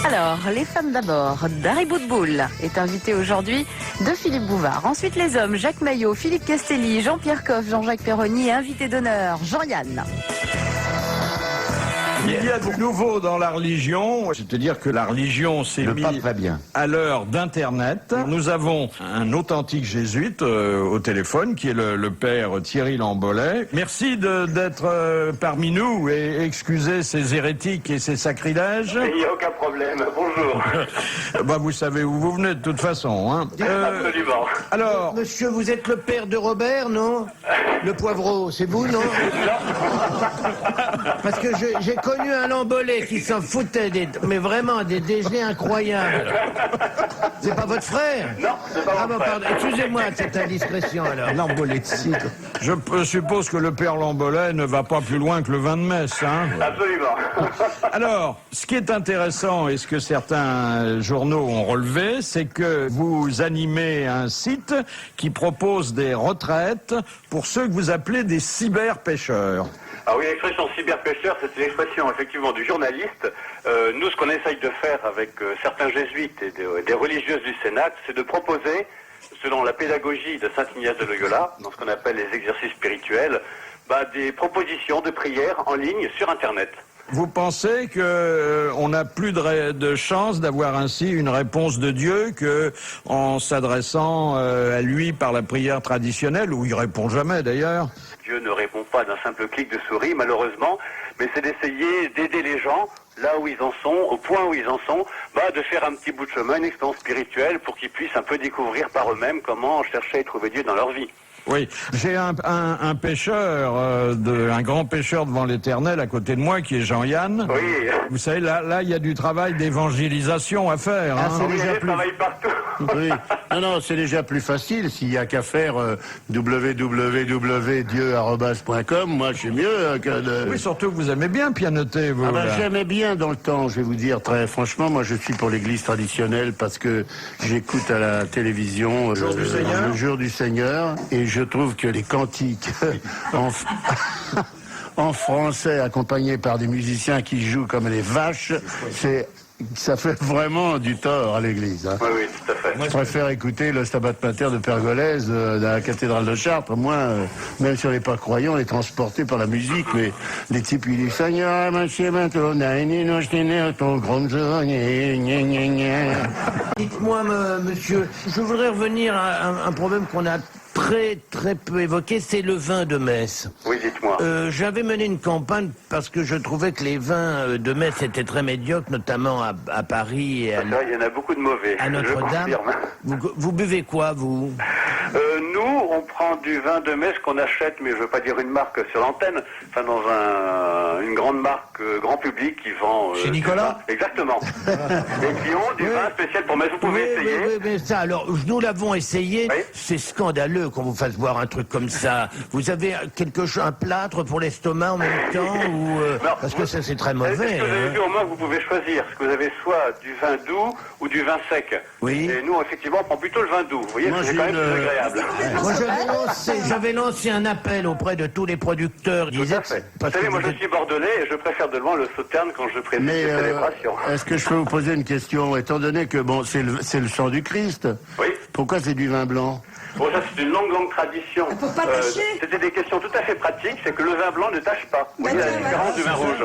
Alors, les femmes d'abord. Dari Boudboul est invité aujourd'hui de Philippe Bouvard. Ensuite, les hommes, Jacques Maillot, Philippe Castelli, Jean-Pierre Coff, Jean-Jacques Perroni et invité d'honneur, Jean-Yann. Il y a du nouveau dans la religion, c'est-à-dire que la religion s'est Le mise pape va bien. à l'heure d'Internet. Nous avons un authentique jésuite au téléphone, qui est le père Thierry Lambolet. Merci d'être parmi nous et excusez ces hérétiques et ces sacrilèges. Il n'y a aucun problème. Bonjour. Bah, vous savez où vous venez de toute façon. Hein. Absolument. Alors, Monsieur, vous êtes le père de Robert, non? Le poivreau, c'est vous, non? Parce que j'ai connu un Lambolet qui s'en foutait, mais vraiment des déjeuners incroyables. C'est pas votre frère? Non, c'est pas mon frère. Pardon, excusez-moi de cette indiscrétion alors. Lambolet de cidre. je suppose que le père Lambolet ne va pas plus loin que le vin de messe. Hein. Absolument. Alors, ce qui est intéressant et ce que certains journaux ont relevé, c'est que vous animez un site qui propose des retraites pour ceux que vous appelez des cyberpêcheurs. Ah oui, l'expression cyberpêcheur, c'est une expression effectivement du journaliste. Nous, ce qu'on essaye de faire avec certains jésuites et des religieuses du Cénacle, c'est de proposer, selon la pédagogie de Saint Ignace de Loyola, dans ce qu'on appelle les exercices spirituels, des propositions de prières en ligne sur Internet. Vous pensez que on n'a plus de chance d'avoir ainsi une réponse de Dieu que en s'adressant à lui par la prière traditionnelle, où il répond jamais d'ailleurs? Dieu ne répond pas d'un simple clic de souris, malheureusement, mais c'est d'essayer d'aider les gens là où ils en sont, au point où ils en sont, de faire un petit bout de chemin, une expérience spirituelle pour qu'ils puissent un peu découvrir par eux-mêmes comment chercher et trouver Dieu dans leur vie. Oui, j'ai un pêcheur, un grand pêcheur devant l'Éternel à côté de moi, qui est Jean-Yann. Oui. Vous savez, là, il y a du travail d'évangélisation à faire. Ah, Hein. c'est déjà Je travaille partout. Oui. Non, c'est déjà plus facile. S'il y a qu'à faire www.dieu@.com, moi, je suis mieux que de... Oui, surtout que vous aimez bien pianoter, vous. là. J'aimais bien dans le temps, je vais vous dire très franchement. Moi, je suis pour l'église traditionnelle parce que j'écoute à la télévision le jour du Seigneur et je trouve que les cantiques en français accompagnés par des musiciens qui jouent comme les vaches, ça fait vraiment du tort à l'église. Hein. Oui, tout à fait. Je préfère écouter le Stabat Mater de Pergolèse de la cathédrale de Chartres. Moi, même si on n'est pas croyant, on est transporté par la musique. Mais les types, ils disent Seigneur, Dites-moi, monsieur, je voudrais revenir à un problème qu'on a très peu évoqué, c'est le vin de Metz. Oui, dites-moi. J'avais mené une campagne parce que je trouvais que les vins de Metz étaient très médiocres, notamment à Paris et C'est vrai, il y en a beaucoup de mauvais. à Notre-Dame. Vous buvez quoi, vous? Nous, on prend du vin de Metz qu'on achète, mais je ne veux pas dire une marque sur l'antenne, enfin dans une grande marque grand public qui vend... Chez Nicolas? Exactement. Et qui ont du vin spécial pour Metz. Vous pouvez essayer. Oui, mais ça, alors, nous l'avons essayé. Oui. C'est scandaleux qu'on vous fasse boire un truc comme ça. Vous avez un plâtre pour l'estomac en même temps ou parce que ça, c'est très mauvais. Est-ce que vous avez vu au moins que vous pouvez choisir? Parce que vous avez soit du vin doux ou du vin sec. Oui. Et nous, effectivement, on prend plutôt le vin doux. Vous voyez, c'est quand même plus agréable. Moi, j'avais lancé un appel auprès de tous les producteurs. Tout à fait. Vous savez, moi, je suis bordelais et je préfère de loin le Sauterne quand je préside les célébrations. Est-ce que je peux vous poser une question? Étant donné que, c'est le sang du Christ, Oui. pourquoi c'est du vin blanc? Bon, ça, c'est une longue tradition. Pour pas tâcher. C'était des questions tout à fait pratiques, c'est que le vin blanc ne tâche pas. Vous voyez la différence du vin rouge.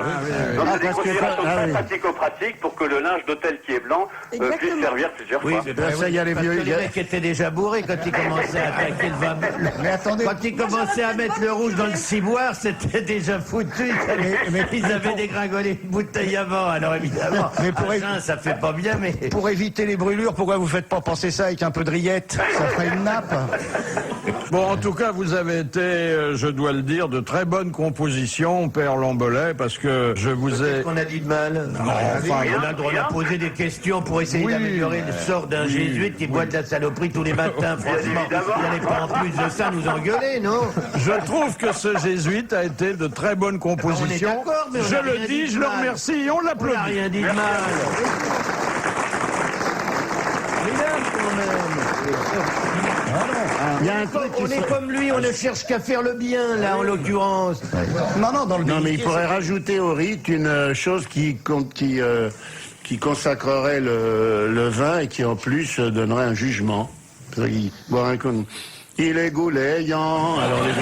Donc, c'est des considérations très pratico-pratiques pour que le linge d'hôtel qui est blanc puisse servir plusieurs fois. Ça, il y a les vieux... Les mecs étaient déjà bourrés quand ils commençaient à attaquer le vin. Mais attendez. Quand ils commençaient à mettre le rouge dans le ciboire, c'était déjà foutu. Ils avaient dégringolé une bouteille avant, alors évidemment. Mais ça fait pas bien, mais... Pour éviter les brûlures, pourquoi vous faites pas penser ça avec un peu de rillette? Ça ferait une nappe. Bon, en tout cas, vous avez été, je dois le dire, de très bonnes compositions, Père Lambolet, parce que je vous ai... Qu'est-ce qu'on a dit de mal? Non, enfin, on a le droit de poser des questions pour essayer d'améliorer le sort d'un jésuite qui boit de la saloperie tous les matins, franchement. Vous n'allez pas en plus de ça nous engueuler, non? Je trouve que ce jésuite a été de très bonnes compositions. On est d'accord, mais on je a le rien dis, dit je de le mal. remercie et on On n'a l'applaudit. rien dit de mal. Il y a un truc On est comme lui, on ne cherche qu'à faire le bien, là, en l'occurrence. Non, mais il pourrait rajouter au rite une chose qui consacrerait le vin et qui en plus donnerait un jugement. Boire un coup. Il est goulayant. Alors les gens.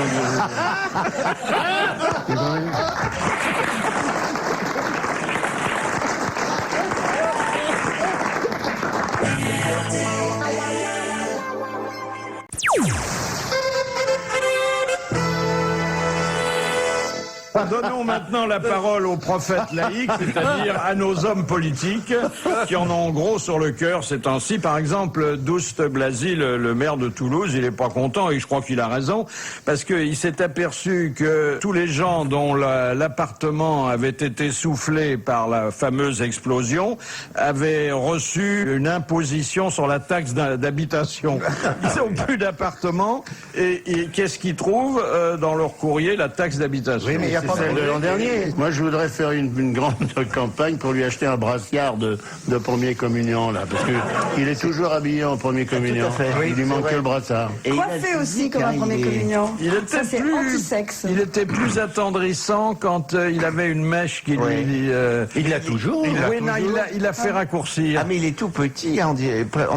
Donnons maintenant la parole aux prophètes laïcs, c'est-à-dire à nos hommes politiques qui en ont gros sur le cœur ces temps-ci. Par exemple, Douste Blazy, le maire de Toulouse, il est pas content et je crois qu'il a raison parce qu'il s'est aperçu que tous les gens dont l'appartement avait été soufflé par la fameuse explosion avaient reçu une imposition sur la taxe d'habitation. Ils n'ont plus d'appartement et qu'est-ce qu'ils trouvent dans leur courrier? La taxe d'habitation. Oui, mais il y a pas celle de l'an dernier. Moi, je voudrais faire une grande campagne pour lui acheter un brassiard de première communion, là, parce que il est toujours habillé en première communion. Il lui manque que le brassard. Coiffé aussi comme un premier communion. Ça, c'est anti-sexe. Il était plus attendrissant quand il avait une mèche qui lui... Il l'a toujours. Il a fait raccourcir. Ah mais il est tout petit, on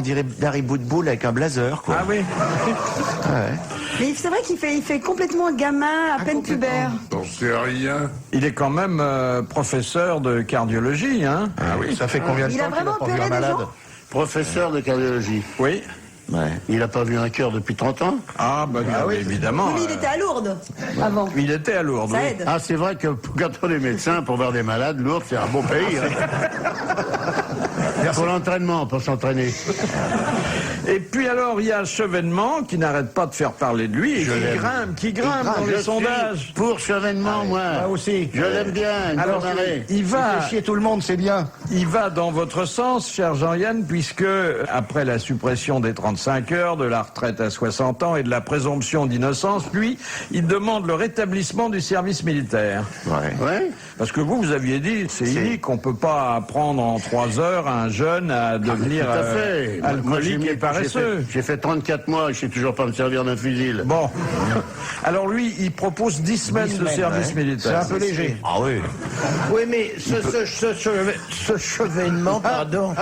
dirait Dari Boudboul avec un blazer, quoi. Ah oui. Ouais. Mais c'est vrai qu'il fait complètement gamin, à peine pubère. J'en sais rien. Il est quand même professeur de cardiologie, hein. Ah oui, ça fait combien de Il a temps qu'il n'a vraiment pas vu opéré un des malade? gens? Professeur de cardiologie. Oui. Ouais. Il n'a pas vu un cœur depuis 30 ans. Ah, bah oui, évidemment. Oui, mais il était à Lourdes avant. Il était à Lourdes. Ça oui. aide. Ah, c'est vrai que quand on est médecin, pour voir des malades, Lourdes, c'est un bon pays. Pour l'entraînement, pour s'entraîner. Et puis alors, il y a Chevènement qui n'arrête pas de faire parler de lui et qui grimpe dans les sondages. Pour Chevènement, moi. Moi aussi. Je l'aime bien. Alors, il Il fait chier tout le monde, c'est bien. Il va dans votre sens, cher Jean-Yann, puisque après la suppression des 35 heures, de la retraite à 60 ans et de la présomption d'innocence, lui, il demande le rétablissement du service militaire. Ouais. Parce que vous aviez dit, c'est unique, on peut pas apprendre en 3 heures à un jeune à devenir Tout à fait. alcoolique et paresseux. J'ai fait 34 mois et je sais toujours pas me servir d'un fusil. Bon. Alors lui, il propose 10 semaines de service militaire. C'est un peu léger. Ah oui. Oui, mais ce Chevènement, pardon,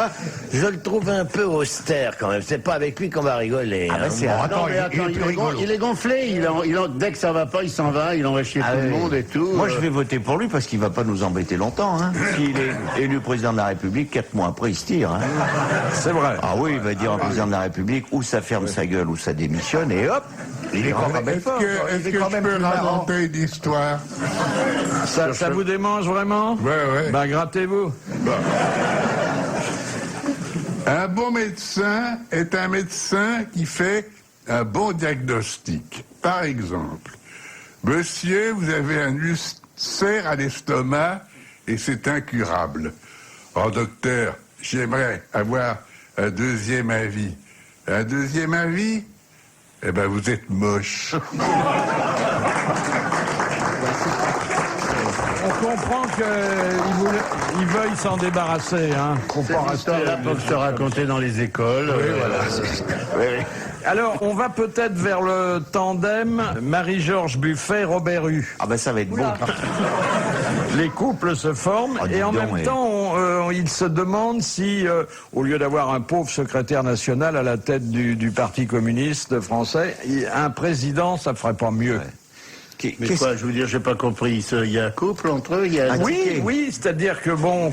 je le trouve un peu austère quand même. C'est pas avec lui qu'on va rigoler. Ah bah, c'est Bon, attends, Il est gonflé. Dès que ça va pas, il s'en va. Il envoie chier tout le monde et tout. Moi, je vais voter pour lui parce qu'il va pas nous embêter longtemps. Hein. S'il est élu président de la République, 4 mois après, il se tire. Hein. C'est vrai. Ah oui, il va dire au président de la République ou ça ferme sa gueule ou ça démissionne et hop, il est quand même Est-ce que je peux raconter une histoire? Ça vous démange vraiment? Ouais. Ben, grattez-vous. Un bon médecin est un médecin qui fait un bon diagnostic. Par exemple, monsieur, vous avez un ulcère à l'estomac et c'est incurable. Oh docteur, j'aimerais avoir un deuxième avis. Un deuxième avis? Eh ben vous êtes moche. On comprend qu'il veuille s'en débarrasser. Hein. Cette histoire-là peut se raconter dans les écoles. Alors, on va peut-être vers le tandem Marie-Georges Buffet, Robert Hue. Ah ben ça va être bon. Les couples se forment Oh, dis et en donc, même oui. temps, ils se demandent si, au lieu d'avoir un pauvre secrétaire national à la tête du Parti communiste français, un président, ça ferait pas mieux. Mais quoi, je veux dire, j'ai pas compris. Il y a un couple entre eux, il y a Oui, c'est-à-dire que bon,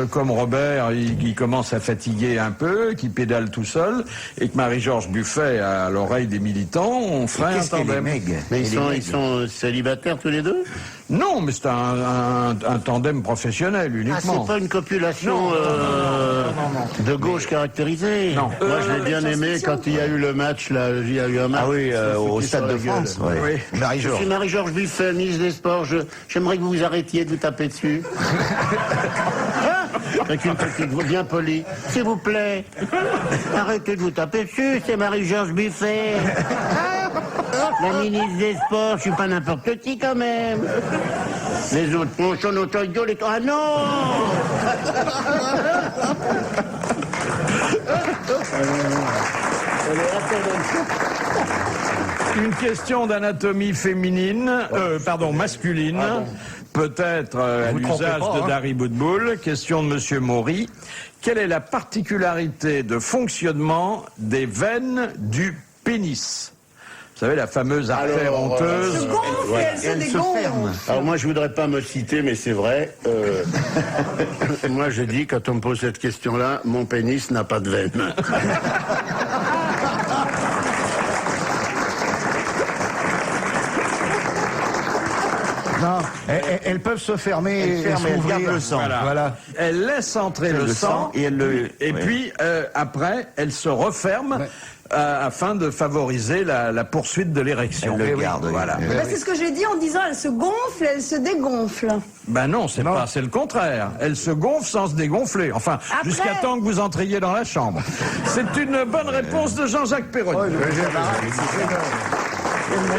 comme Robert, il commence à fatiguer un peu, qu'il pédale tout seul, et que Marie-Georges Buffet, à l'oreille des militants, on ferait un tandem. Mais ils sont célibataires tous les deux? Non, mais c'est un tandem professionnel Ah, uniquement. c'est pas une copulation Non. de gauche caractérisée? Non. Moi, je l'ai bien aimé quand il y a eu le match, là. Il y a eu un match. Ah oui, au Stade de France. Ouais. Oui. Je Marie-Georges. suis Marie-Georges Buffet, ministre des Sports. J'aimerais que vous vous arrêtiez de vous taper dessus. Avec une petite voix bien polie. S'il vous plaît, arrêtez de vous taper dessus, c'est Marie-Georges Buffet. La ministre des Sports, je suis pas n'importe qui quand même. Les autres ponchons, notre gueule et... Ah non! Une question d'anatomie masculine. Peut-être à Vous trompez l'usage pas, de hein. Dari Boudboul. Question de Monsieur Maury. Quelle est la particularité de fonctionnement des veines du pénis? Vous savez, la fameuse artère honteuse. Se gonfle, elle se dégonfle. Alors moi, je voudrais pas me citer, mais c'est vrai. Moi, je dis, quand on me pose cette question-là, mon pénis n'a pas de veine. Non, elles peuvent se fermer Elle ferme et elle s'ouvrir. garde le sang. Voilà. Elle laisse entrer le sang et elle le... et ouais. puis après, elle se referme afin de favoriser la poursuite de l'érection. Elle le garde, voilà. Bah, c'est ce que j'ai dit en disant elle se gonfle, elle se dégonfle. Ben non, c'est le contraire. Elle se gonfle sans se dégonfler. Enfin, Après. jusqu'à temps que vous entriez dans la chambre. C'est une bonne réponse de Jean-Jacques Perroni.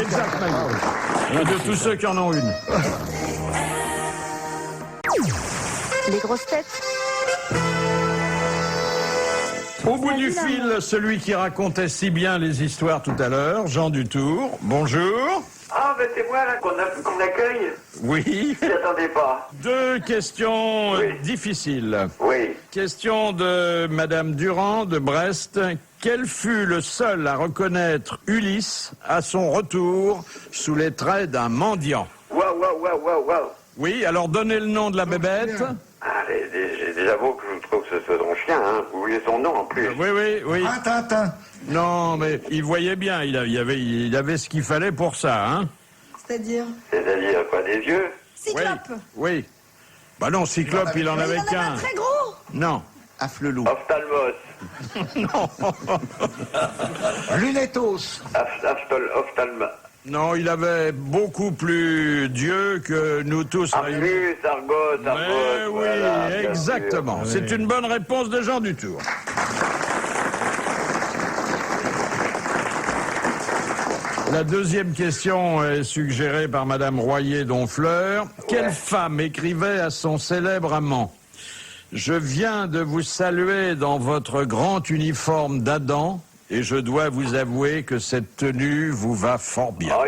Exactement. De tous ceux qui en ont une. Les grosses têtes. Au bout du fil, celui qui racontait si bien les histoires tout à l'heure, Jean Dutour. Bonjour. Ah, ben c'est moi là qu'on accueille. Oui. Je m'y attendais pas. Deux questions difficiles. Oui. Question de Madame Durand de Brest. Quel fut le seul à reconnaître Ulysse à son retour sous les traits d'un mendiant? Waouh. Oui, alors donnez le nom de la bébête. Ah, j'avoue que je trouve que c'est son chien, hein. Vous voulez son nom en plus. Oui. Tintin. Non, mais il voyait bien, il avait ce qu'il fallait pour ça, hein. C'est-à-dire C'est-à-dire quoi, des yeux? Cyclope. Oui. Bah non, Cyclope, il en avait Il en qu'un. avait un très gros. Non. Afflelou. Ophtalmos. Lunetos. Ophtalma. Non, il avait beaucoup plus d'yeux que nous tous réunis. Argus, Argos. Oui, Voilà, bien exactement. sûr. C'est une bonne réponse de Jean Dutour. La deuxième question est suggérée par Madame Royer-Donfleur. Quelle femme écrivait à son célèbre amant: je viens de vous saluer dans votre grand uniforme d'Adam et je dois vous avouer que cette tenue vous va fort bien. Oh,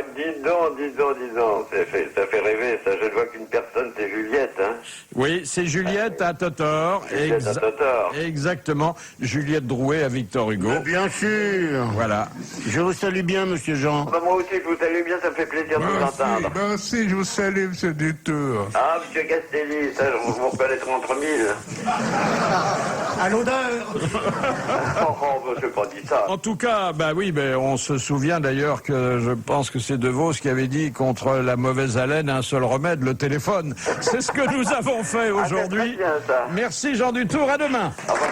dis donc. Ça fait rêver, ça. Je ne vois qu'une personne, c'est Juliette, hein. Oui, c'est Juliette à Totor. Juliette à Totor. Exactement. Juliette Drouet à Victor Hugo. Mais bien sûr. Voilà. Je vous salue bien, monsieur Jean. Bah, moi aussi, je vous salue bien, ça me fait plaisir de vous entendre. Merci, je vous salue, monsieur Dutour. Ah, monsieur Castelli, ça, vous vous reconnaîtrez entre mille. À l'odeur. Oh, je n'ai pas dit ça. En tout cas, bah oui, on se souvient d'ailleurs que je pense que c'est De Vos qui avait dit contre la mauvaise haleine, un seul remède, le téléphone. C'est ce que nous avons fait aujourd'hui. c'est très bien, ça. Merci Jean Dutour, à demain. Au revoir.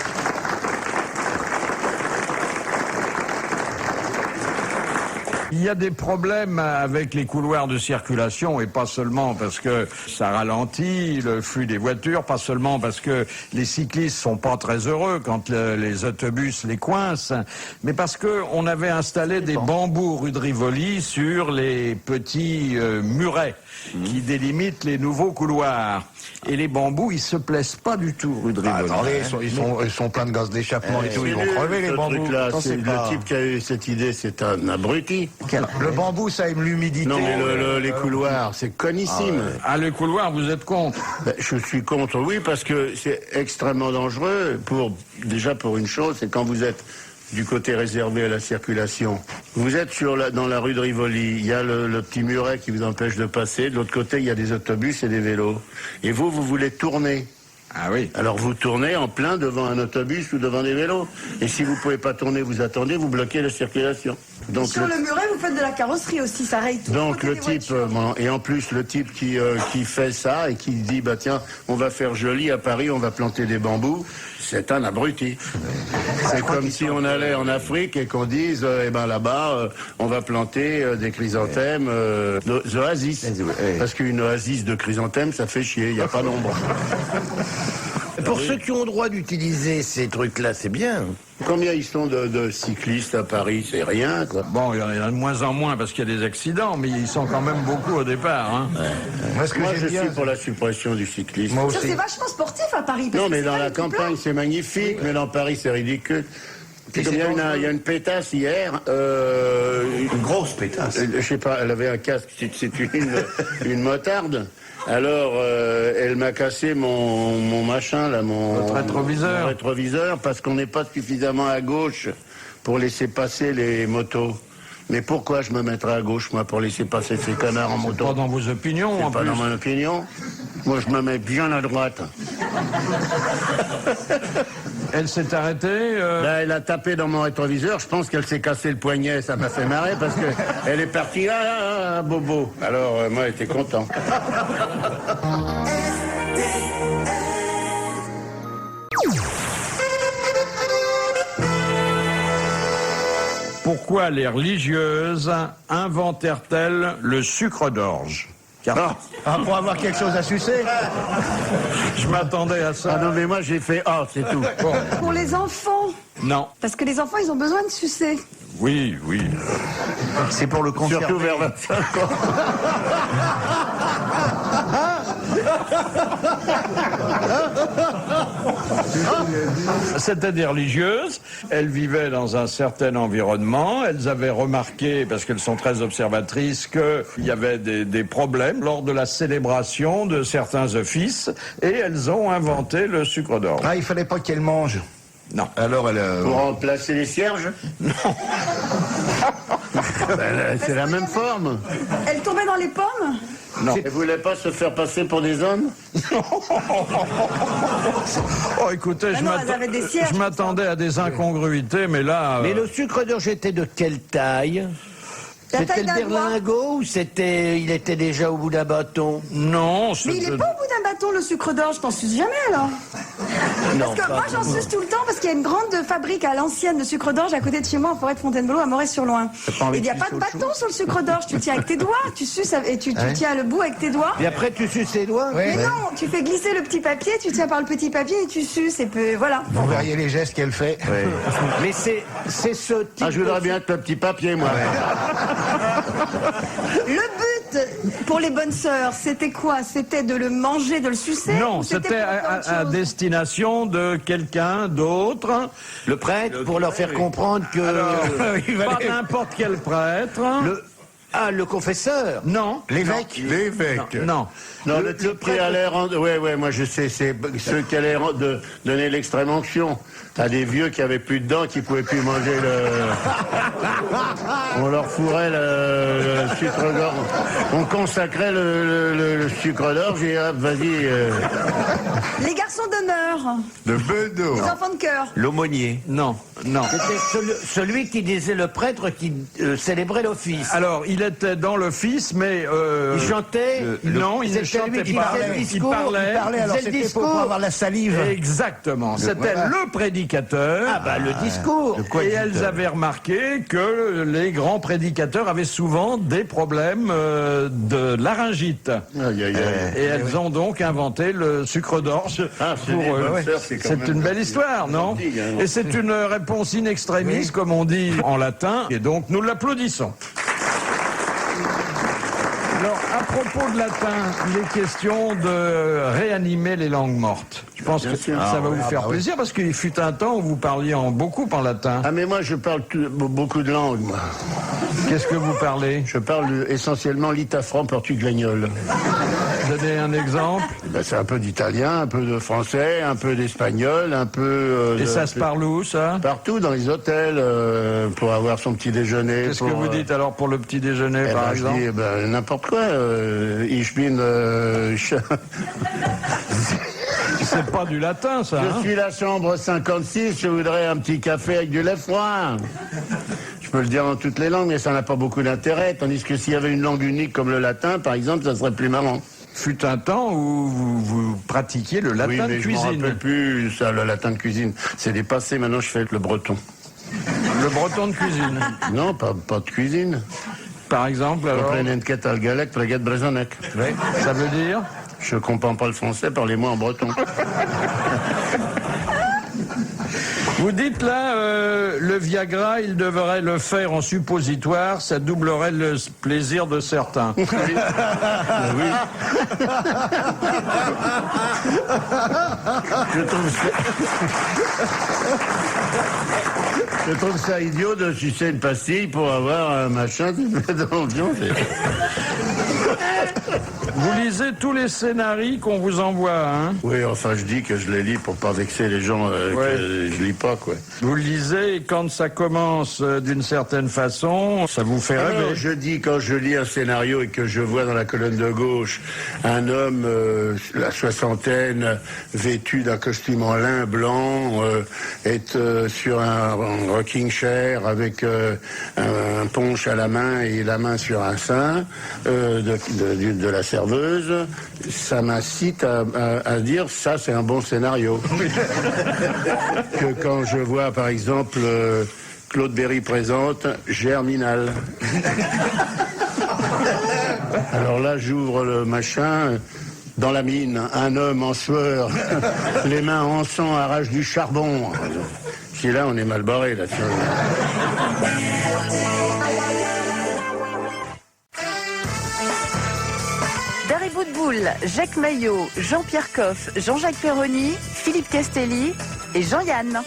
Il y a des problèmes avec les couloirs de circulation, et pas seulement parce que ça ralentit le flux des voitures, pas seulement parce que les cyclistes sont pas très heureux quand les autobus les coincent, mais parce que on avait installé des bambous rue de Rivoli sur les petits murets qui délimitent les nouveaux couloirs. Et les bambous, ils se plaisent pas du tout rue de Rivoli. Attendez, ils sont pleins de gaz d'échappement et tout, ils vont crever les bambous. Truc-là, Attends, c'est pas- le type qui a eu cette idée, c'est un abruti. Le bambou, ça aime l'humidité. Non, mais les couloirs, c'est connissime. Ah, le couloir, vous êtes contre? Ben, je suis contre, oui, parce que c'est extrêmement dangereux. Déjà pour une chose, c'est quand vous êtes du côté réservé à la circulation. Vous êtes dans la rue de Rivoli, il y a le petit muret qui vous empêche de passer. De l'autre côté, il y a des autobus et des vélos. Et vous voulez tourner. Ah oui. Alors vous tournez en plein devant un autobus ou devant des vélos. Et si vous pouvez pas tourner, vous attendez, vous bloquez la circulation. Donc Sur le muret, vous faites de la carrosserie aussi, ça raye tout. donc le type, et en plus le type qui fait ça et qui dit bah tiens, on va faire joli à Paris, on va planter des bambous, c'est un abruti. C'est comme si on allait en Afrique et qu'on dise eh ben là-bas on va planter des chrysanthèmes d'oasis. Parce qu'une oasis de chrysanthèmes ça fait chier, il n'y a pas d'ombre. Pour ceux qui ont le droit d'utiliser ces trucs-là, c'est bien. Combien ils sont de cyclistes à Paris? C'est rien, quoi. Bon, il y en a de moins en moins parce qu'il y a des accidents, mais ils sont quand même beaucoup au départ. Hein. Moi, je suis pour la suppression du cyclisme. Moi Ça, aussi. c'est vachement sportif à Paris. parce Non, que mais c'est dans pas la du tout campagne, c'est magnifique, mais dans Paris, c'est ridicule. Puis Comme c'est il y a une pétasse hier, Une grosse pétasse. je sais pas, elle avait un casque, c'est une motarde. Alors, elle m'a cassé mon machin, là, Votre rétroviseur. mon rétroviseur, parce qu'on n'est pas suffisamment à gauche pour laisser passer les motos. Mais pourquoi je me mettrais à gauche, moi, pour laisser passer ces connards en moto? Pas dans vos opinions, en C'est pas plus. dans mon opinion. Moi, je me mets bien à droite. Elle s'est arrêtée. Là, elle a tapé dans mon rétroviseur. Je pense qu'elle s'est cassé le poignet. Ça m'a fait marrer parce que elle est partie bobo. Alors, moi, j'étais content. Pourquoi les religieuses inventèrent-elles le sucre d'orge? Pour avoir quelque chose à sucer. Je m'attendais à ça. Ah non, mais moi, j'ai fait c'est tout. Bon. Pour les enfants. Non. Parce que les enfants, ils ont besoin de sucer. Oui. C'est pour le conserver. Surtout vers 25 ans. C'était des religieuses, elles vivaient dans un certain environnement, elles avaient remarqué, parce qu'elles sont très observatrices, qu'il y avait des problèmes lors de la célébration de certains offices, et elles ont inventé le sucre d'orge. Ah, il fallait pas qu'elle mange. Non. Alors elle... Pour remplacer les cierges? Non. C'est la même forme. Elle tombait dans les pommes? Non. Elle voulait pas se faire passer pour des hommes? Oh, écoutez, Ah non, elles avaient des cierges, je m'attendais à des incongruités, mais là... Mais le sucre d'orge était de quelle taille? La C'était taille le d'un doigt. berlingot ou il était déjà au bout d'un bâton? Non, Mais il est pas au bout d'un bâton, le sucre d'orge. T'en suces jamais, alors? Non, Parce que moi, j'en suce tout le temps parce qu'il y a une grande fabrique à l'ancienne de sucre d'orge à côté de chez moi, en forêt de Fontainebleau, à Moret-sur-Loing. Et il n'y a pas de bâton sur le sucre d'orge. Tu le tiens avec tes doigts. Tu suces et tu tiens le bout avec tes doigts. Et après, tu suces les doigts? Mais non, tu fais glisser le petit papier, tu tiens par le petit papier et tu suces. Et puis, voilà. Vous verriez les gestes qu'elle fait. Mais c'est ce type Je voudrais bien être le petit papier, moi. Le but pour les bonnes sœurs, c'était quoi? C'était de le manger, de le sucer? Non, ou c'était pour faire autre à chose destination de quelqu'un d'autre. Le prêtre, pour leur faire comprendre que... Pas n'importe quel prêtre. Le confesseur? Non. L'évêque? L'évêque. Non. Non, le type qui allait rendre... Ouais, moi je sais, c'est ceux qui allaient donner l'extrême onction. T'as des vieux qui avaient plus de dents, qui pouvaient plus manger On leur fourrait le sucre d'orge. On consacrait le sucre d'orge et hop, vas-y. Les garçons d'honneur, Le bedeau. les enfants de cœur. L'aumônier. Non. C'était celui qui disait le prêtre qui célébrait l'office. Alors, il était dans l'office, mais... Il chantait? Non, il ne C'était lui chantait qui pas. faisait le discours? Il parlait. Alors faisait le c'était pour discours. avoir la salive. Exactement. C'était voilà. le prédicateur. Ah bah le discours. Et elles avaient remarqué que les grands prédicateurs avaient souvent des problèmes de laryngite. Aïe, aïe, aïe. Et elles ont donc inventé le sucre d'orge c'est pour des eux. bonnes sœurs, c'est quand C'est même une belle histoire, non? gentil, hein. Et c'est une réponse in extremis, comme on dit en latin. Et donc nous l'applaudissons. Alors, à propos de latin, il est question de réanimer les langues mortes. Je pense que ça va vous faire plaisir, parce qu'il fut un temps où vous parliez beaucoup en latin. Ah mais moi je parle beaucoup de langues, moi. Qu'est-ce que vous parlez? Je parle essentiellement l'itafran portugagnol. Donnez un exemple. Ben, c'est un peu d'italien, un peu de français, un peu d'espagnol, un peu... Et ça se parle où, ça? Partout, dans les hôtels, pour avoir son petit déjeuner. Qu'est-ce que vous dites alors pour le petit déjeuner, par exemple? Je dis, n'importe quoi. Ich bin... C'est pas du latin, ça. Je suis la chambre 56, je voudrais un petit café avec du lait froid. Je peux le dire dans toutes les langues, mais ça n'a pas beaucoup d'intérêt. Tandis que s'il y avait une langue unique comme le latin, par exemple, ça serait plus marrant. Fut un temps où vous pratiquiez le latin Oui, mais de je me cuisine. rappelle plus ça, le latin de cuisine. C'est dépassé, maintenant je fais le breton. Le breton de cuisine. Non, pas de cuisine. Par exemple, alors. Oui. Ça veut dire? Je comprends pas le français, parlez-moi en breton. Vous dites là, le Viagra, il devrait le faire en suppositoire, ça doublerait le plaisir de certains. Oui. Je trouve ça idiot de sucer une pastille pour avoir un machin qui met dans le viande. Vous lisez tous les scénarios qu'on vous envoie, hein? Oui, enfin, je dis que je les lis pour pas vexer les gens que je lis pas, quoi. Vous le lisez et quand ça commence d'une certaine façon, ça vous fait rêver. Alors, je dis, quand je lis un scénario et que je vois dans la colonne de gauche un homme, la soixantaine, vêtu d'un costume en lin blanc, être sur un rocking chair avec un punch à la main et la main sur un sein de la serveuse, ça m'incite à dire ça c'est un bon scénario. Que quand je vois par exemple Claude Berry présente Germinal. Alors là j'ouvre le machin. Dans la mine, un homme en sueur, les mains en sang, arrache du charbon. Si là, on est mal barré là-dessus. Dari Boudboul, Jacques Maillot, Jean-Pierre Coff, Jean-Jacques Perroni, Philippe Castelli et Jean-Yann.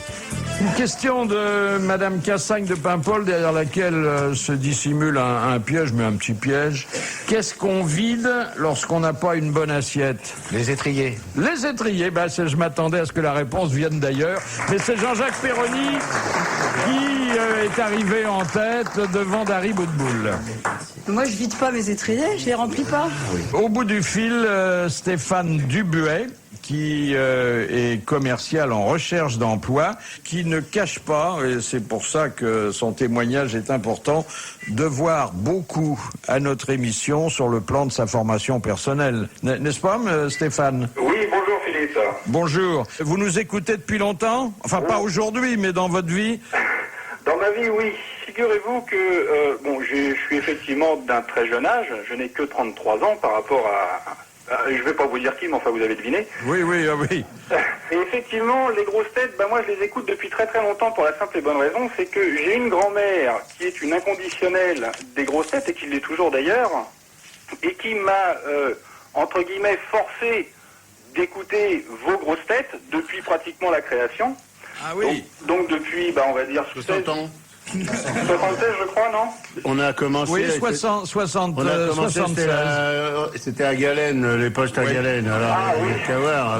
Une question de Madame Cassagne de Paimpol, derrière laquelle se dissimule un piège, mais un petit piège. Qu'est-ce qu'on vide lorsqu'on n'a pas une bonne assiette? Les étriers. Les étriers, je m'attendais à ce que la réponse vienne d'ailleurs. Mais c'est Jean-Jacques Perroni qui est arrivé en tête devant Dari Boudboul. Moi, je vide pas mes étriers, je les remplis pas. Au bout du fil, Stéphane Dubuet, qui est commercial en recherche d'emploi, qui ne cache pas, et c'est pour ça que son témoignage est important, de voir beaucoup à notre émission sur le plan de sa formation personnelle. N'est-ce pas, Stéphane? Oui, bonjour Philippe. Bonjour. Vous nous écoutez depuis longtemps? Enfin, pas aujourd'hui, mais dans votre vie? Dans ma vie, oui. Figurez-vous que je suis effectivement d'un très jeune âge. Je n'ai que 33 ans par rapport à... je ne vais pas vous dire qui, mais enfin vous avez deviné. Oui. Et effectivement, les grosses têtes, moi je les écoute depuis très très longtemps pour la simple et bonne raison, c'est que j'ai une grand-mère qui est une inconditionnelle des grosses têtes, et qui l'est toujours d'ailleurs, et qui m'a, entre guillemets, forcé d'écouter vos grosses têtes depuis pratiquement la création. Ah oui. Donc depuis, on va dire... 60 ans. 76, je crois, non? On a commencé... Oui, 60, on a commencé, 76. c'était à Galène, les postes à Galène. Alors, il y a qu'à voir.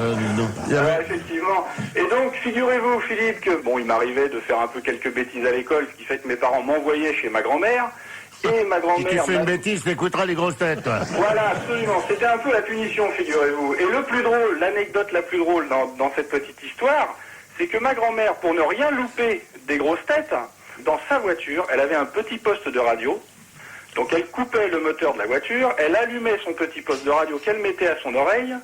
Effectivement. Et donc, figurez-vous, Philippe, que, il m'arrivait de faire un peu quelques bêtises à l'école, ce qui fait que mes parents m'envoyaient chez ma grand-mère. Et ma grand-mère... Si tu fais une bêtise, t'écouteras les grosses têtes, toi. Voilà, absolument. C'était un peu la punition, figurez-vous. Et le plus drôle, l'anecdote la plus drôle dans cette petite histoire, c'est que ma grand-mère, pour ne rien louper des grosses têtes, dans sa voiture, elle avait un petit poste de radio. Donc elle coupait le moteur de la voiture, elle allumait son petit poste de radio qu'elle mettait à son oreille,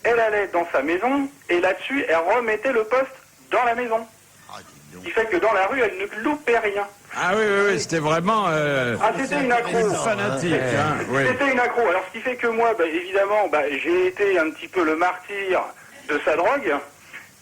elle allait dans sa maison, et là-dessus, elle remettait le poste dans la maison. Ce qui fait que dans la rue, elle ne loupait rien. Ah oui, c'était vraiment... c'était une accro. Fanatique. C'était une accro. Alors ce qui fait que moi, évidemment, j'ai été un petit peu le martyr de sa drogue.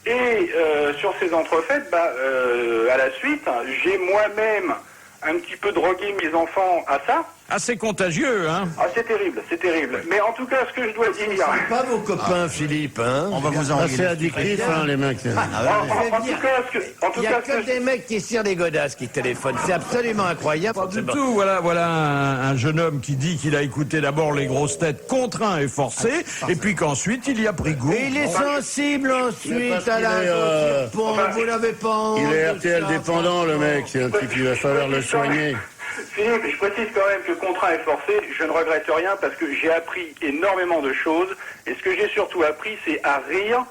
Et sur ces entrefaites, à la suite, j'ai moi-même un petit peu drogué mes enfants à ça. Ah, c'est contagieux, hein? Ah, c'est terrible, c'est terrible. Mais en tout cas, ce que je dois dire... C'est pas vos copains, Philippe, hein? On va vous en C'est addictif, les mecs. En tout Il n'y cas, a que des mecs qui tirent des godasses qui téléphonent. C'est absolument incroyable. Pas du tout. Voilà un jeune homme qui dit qu'il a écouté d'abord les grosses têtes contraint et forcé, et puis qu'ensuite il y a pris goût. Et il est sensible ensuite à la vous l'avez pas. Il est RTL dépendant, le mec. C'est un type qui va falloir le soigner. Philippe, je précise quand même que contraint et forcé, je ne regrette rien parce que j'ai appris énormément de choses. Et ce que j'ai surtout appris, c'est à rire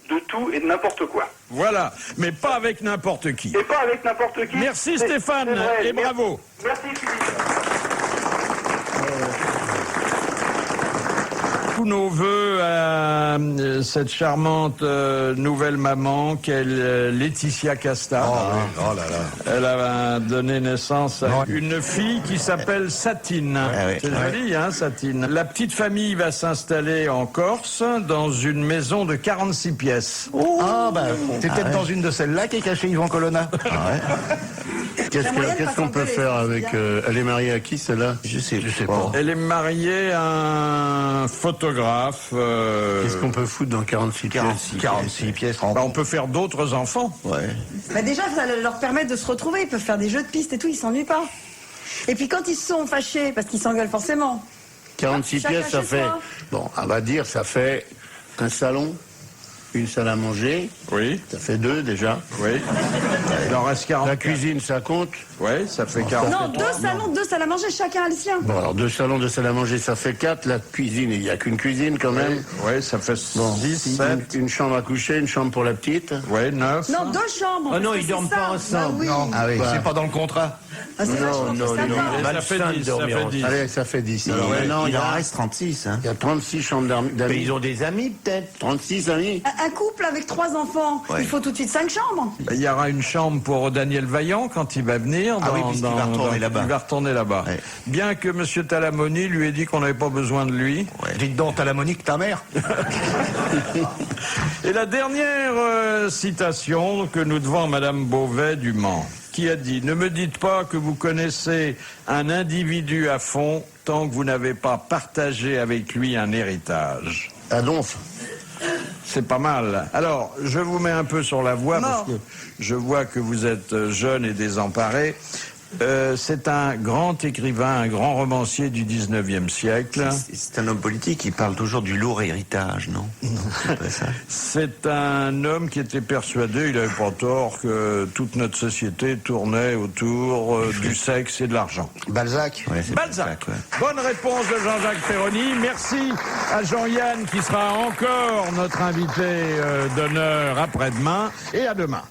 de tout et de n'importe quoi. Voilà, mais pas avec n'importe qui. Et pas avec n'importe qui. Merci Stéphane, et bravo. Merci Philippe. Tous nos voeux à cette charmante nouvelle maman qu'est Laetitia Casta. Oh là là. Elle a donné naissance à une fille qui s'appelle Satine. C'est joli, hein, Satine. La petite famille va s'installer en Corse dans une maison de 46 pièces. C'est peut-être dans une de celles-là qu'est caché Yvan Colonna. Qu'est-ce qu'on peut faire avec... elle est mariée à qui, celle-là? Je sais pas. Elle est mariée à un photographe. Qu'est-ce qu'on peut foutre dans 46 pièces? 46 pièces. On peut faire d'autres enfants. Ouais. Déjà, ça leur permet de se retrouver. Ils peuvent faire des jeux de pistes et tout, ils s'ennuient pas. Et puis quand ils se sont fâchés, parce qu'ils s'engueulent forcément, 46 Chacun pièces, ça chez fait... soi. Bon, on va dire, ça fait un salon, une salle à manger. Oui. Ça fait 2 déjà. Oui. Il en reste 40. La cuisine, ça compte. Oui, ça fait 40. Non, 2 salons, 2 salles à manger, chacun a le sien. Bon, alors 2 salons, 2 salles à manger, ça fait 4. La cuisine, il n'y a qu'une cuisine quand même. Oui, ça fait Bon, 10, 7. une chambre à coucher, une chambre pour la petite. Oui, 9. Non, 2 chambres. Oh non, parce que ils c'est dorment ça. pas ensemble. Bah oui. Non, Ah oui. c'est pas dans le contrat. Ah, c'est vachement non, plus sympa. non. Ça fait Malsain 10, de ça dormir fait ensemble. 10. Allez, ça fait 10. Alors Ouais, maintenant, il y Il en a, reste 36. Hein. il y a 36 chambres Mais d'amis. ils ont des amis, peut-être. 36 amis. Un couple avec 3 enfants, Ouais. il faut tout de suite 5 chambres. Il y aura une chambre pour Daniel Vaillant quand il va venir. Ah oui, puisqu'il va retourner là-bas. Il va retourner là-bas. Ouais. Bien que M. Talamoni lui ait dit qu'on n'avait pas besoin de lui. Dites donc, t'as la Monique, ta mère. Et la dernière citation que nous devons à Madame Beauvais du Mans, qui a dit « Ne me dites pas que vous connaissez un individu à fond tant que vous n'avez pas partagé avec lui un héritage. » À Donf. C'est pas mal. Alors, je vous mets un peu sur la voie parce que je vois que vous êtes jeune et désemparé. C'est un grand écrivain, un grand romancier du 19e siècle. C'est un homme politique, il parle toujours du lourd héritage, non? C'est pas ça. C'est un homme qui était persuadé, il n'avait pas tort, que toute notre société tournait autour du sexe et de l'argent. Balzac. Ouais, c'est Balzac. ouais. Bonne réponse de Jean-Jacques Perroni. Merci à Jean-Yann qui sera encore notre invité d'honneur après-demain et à demain.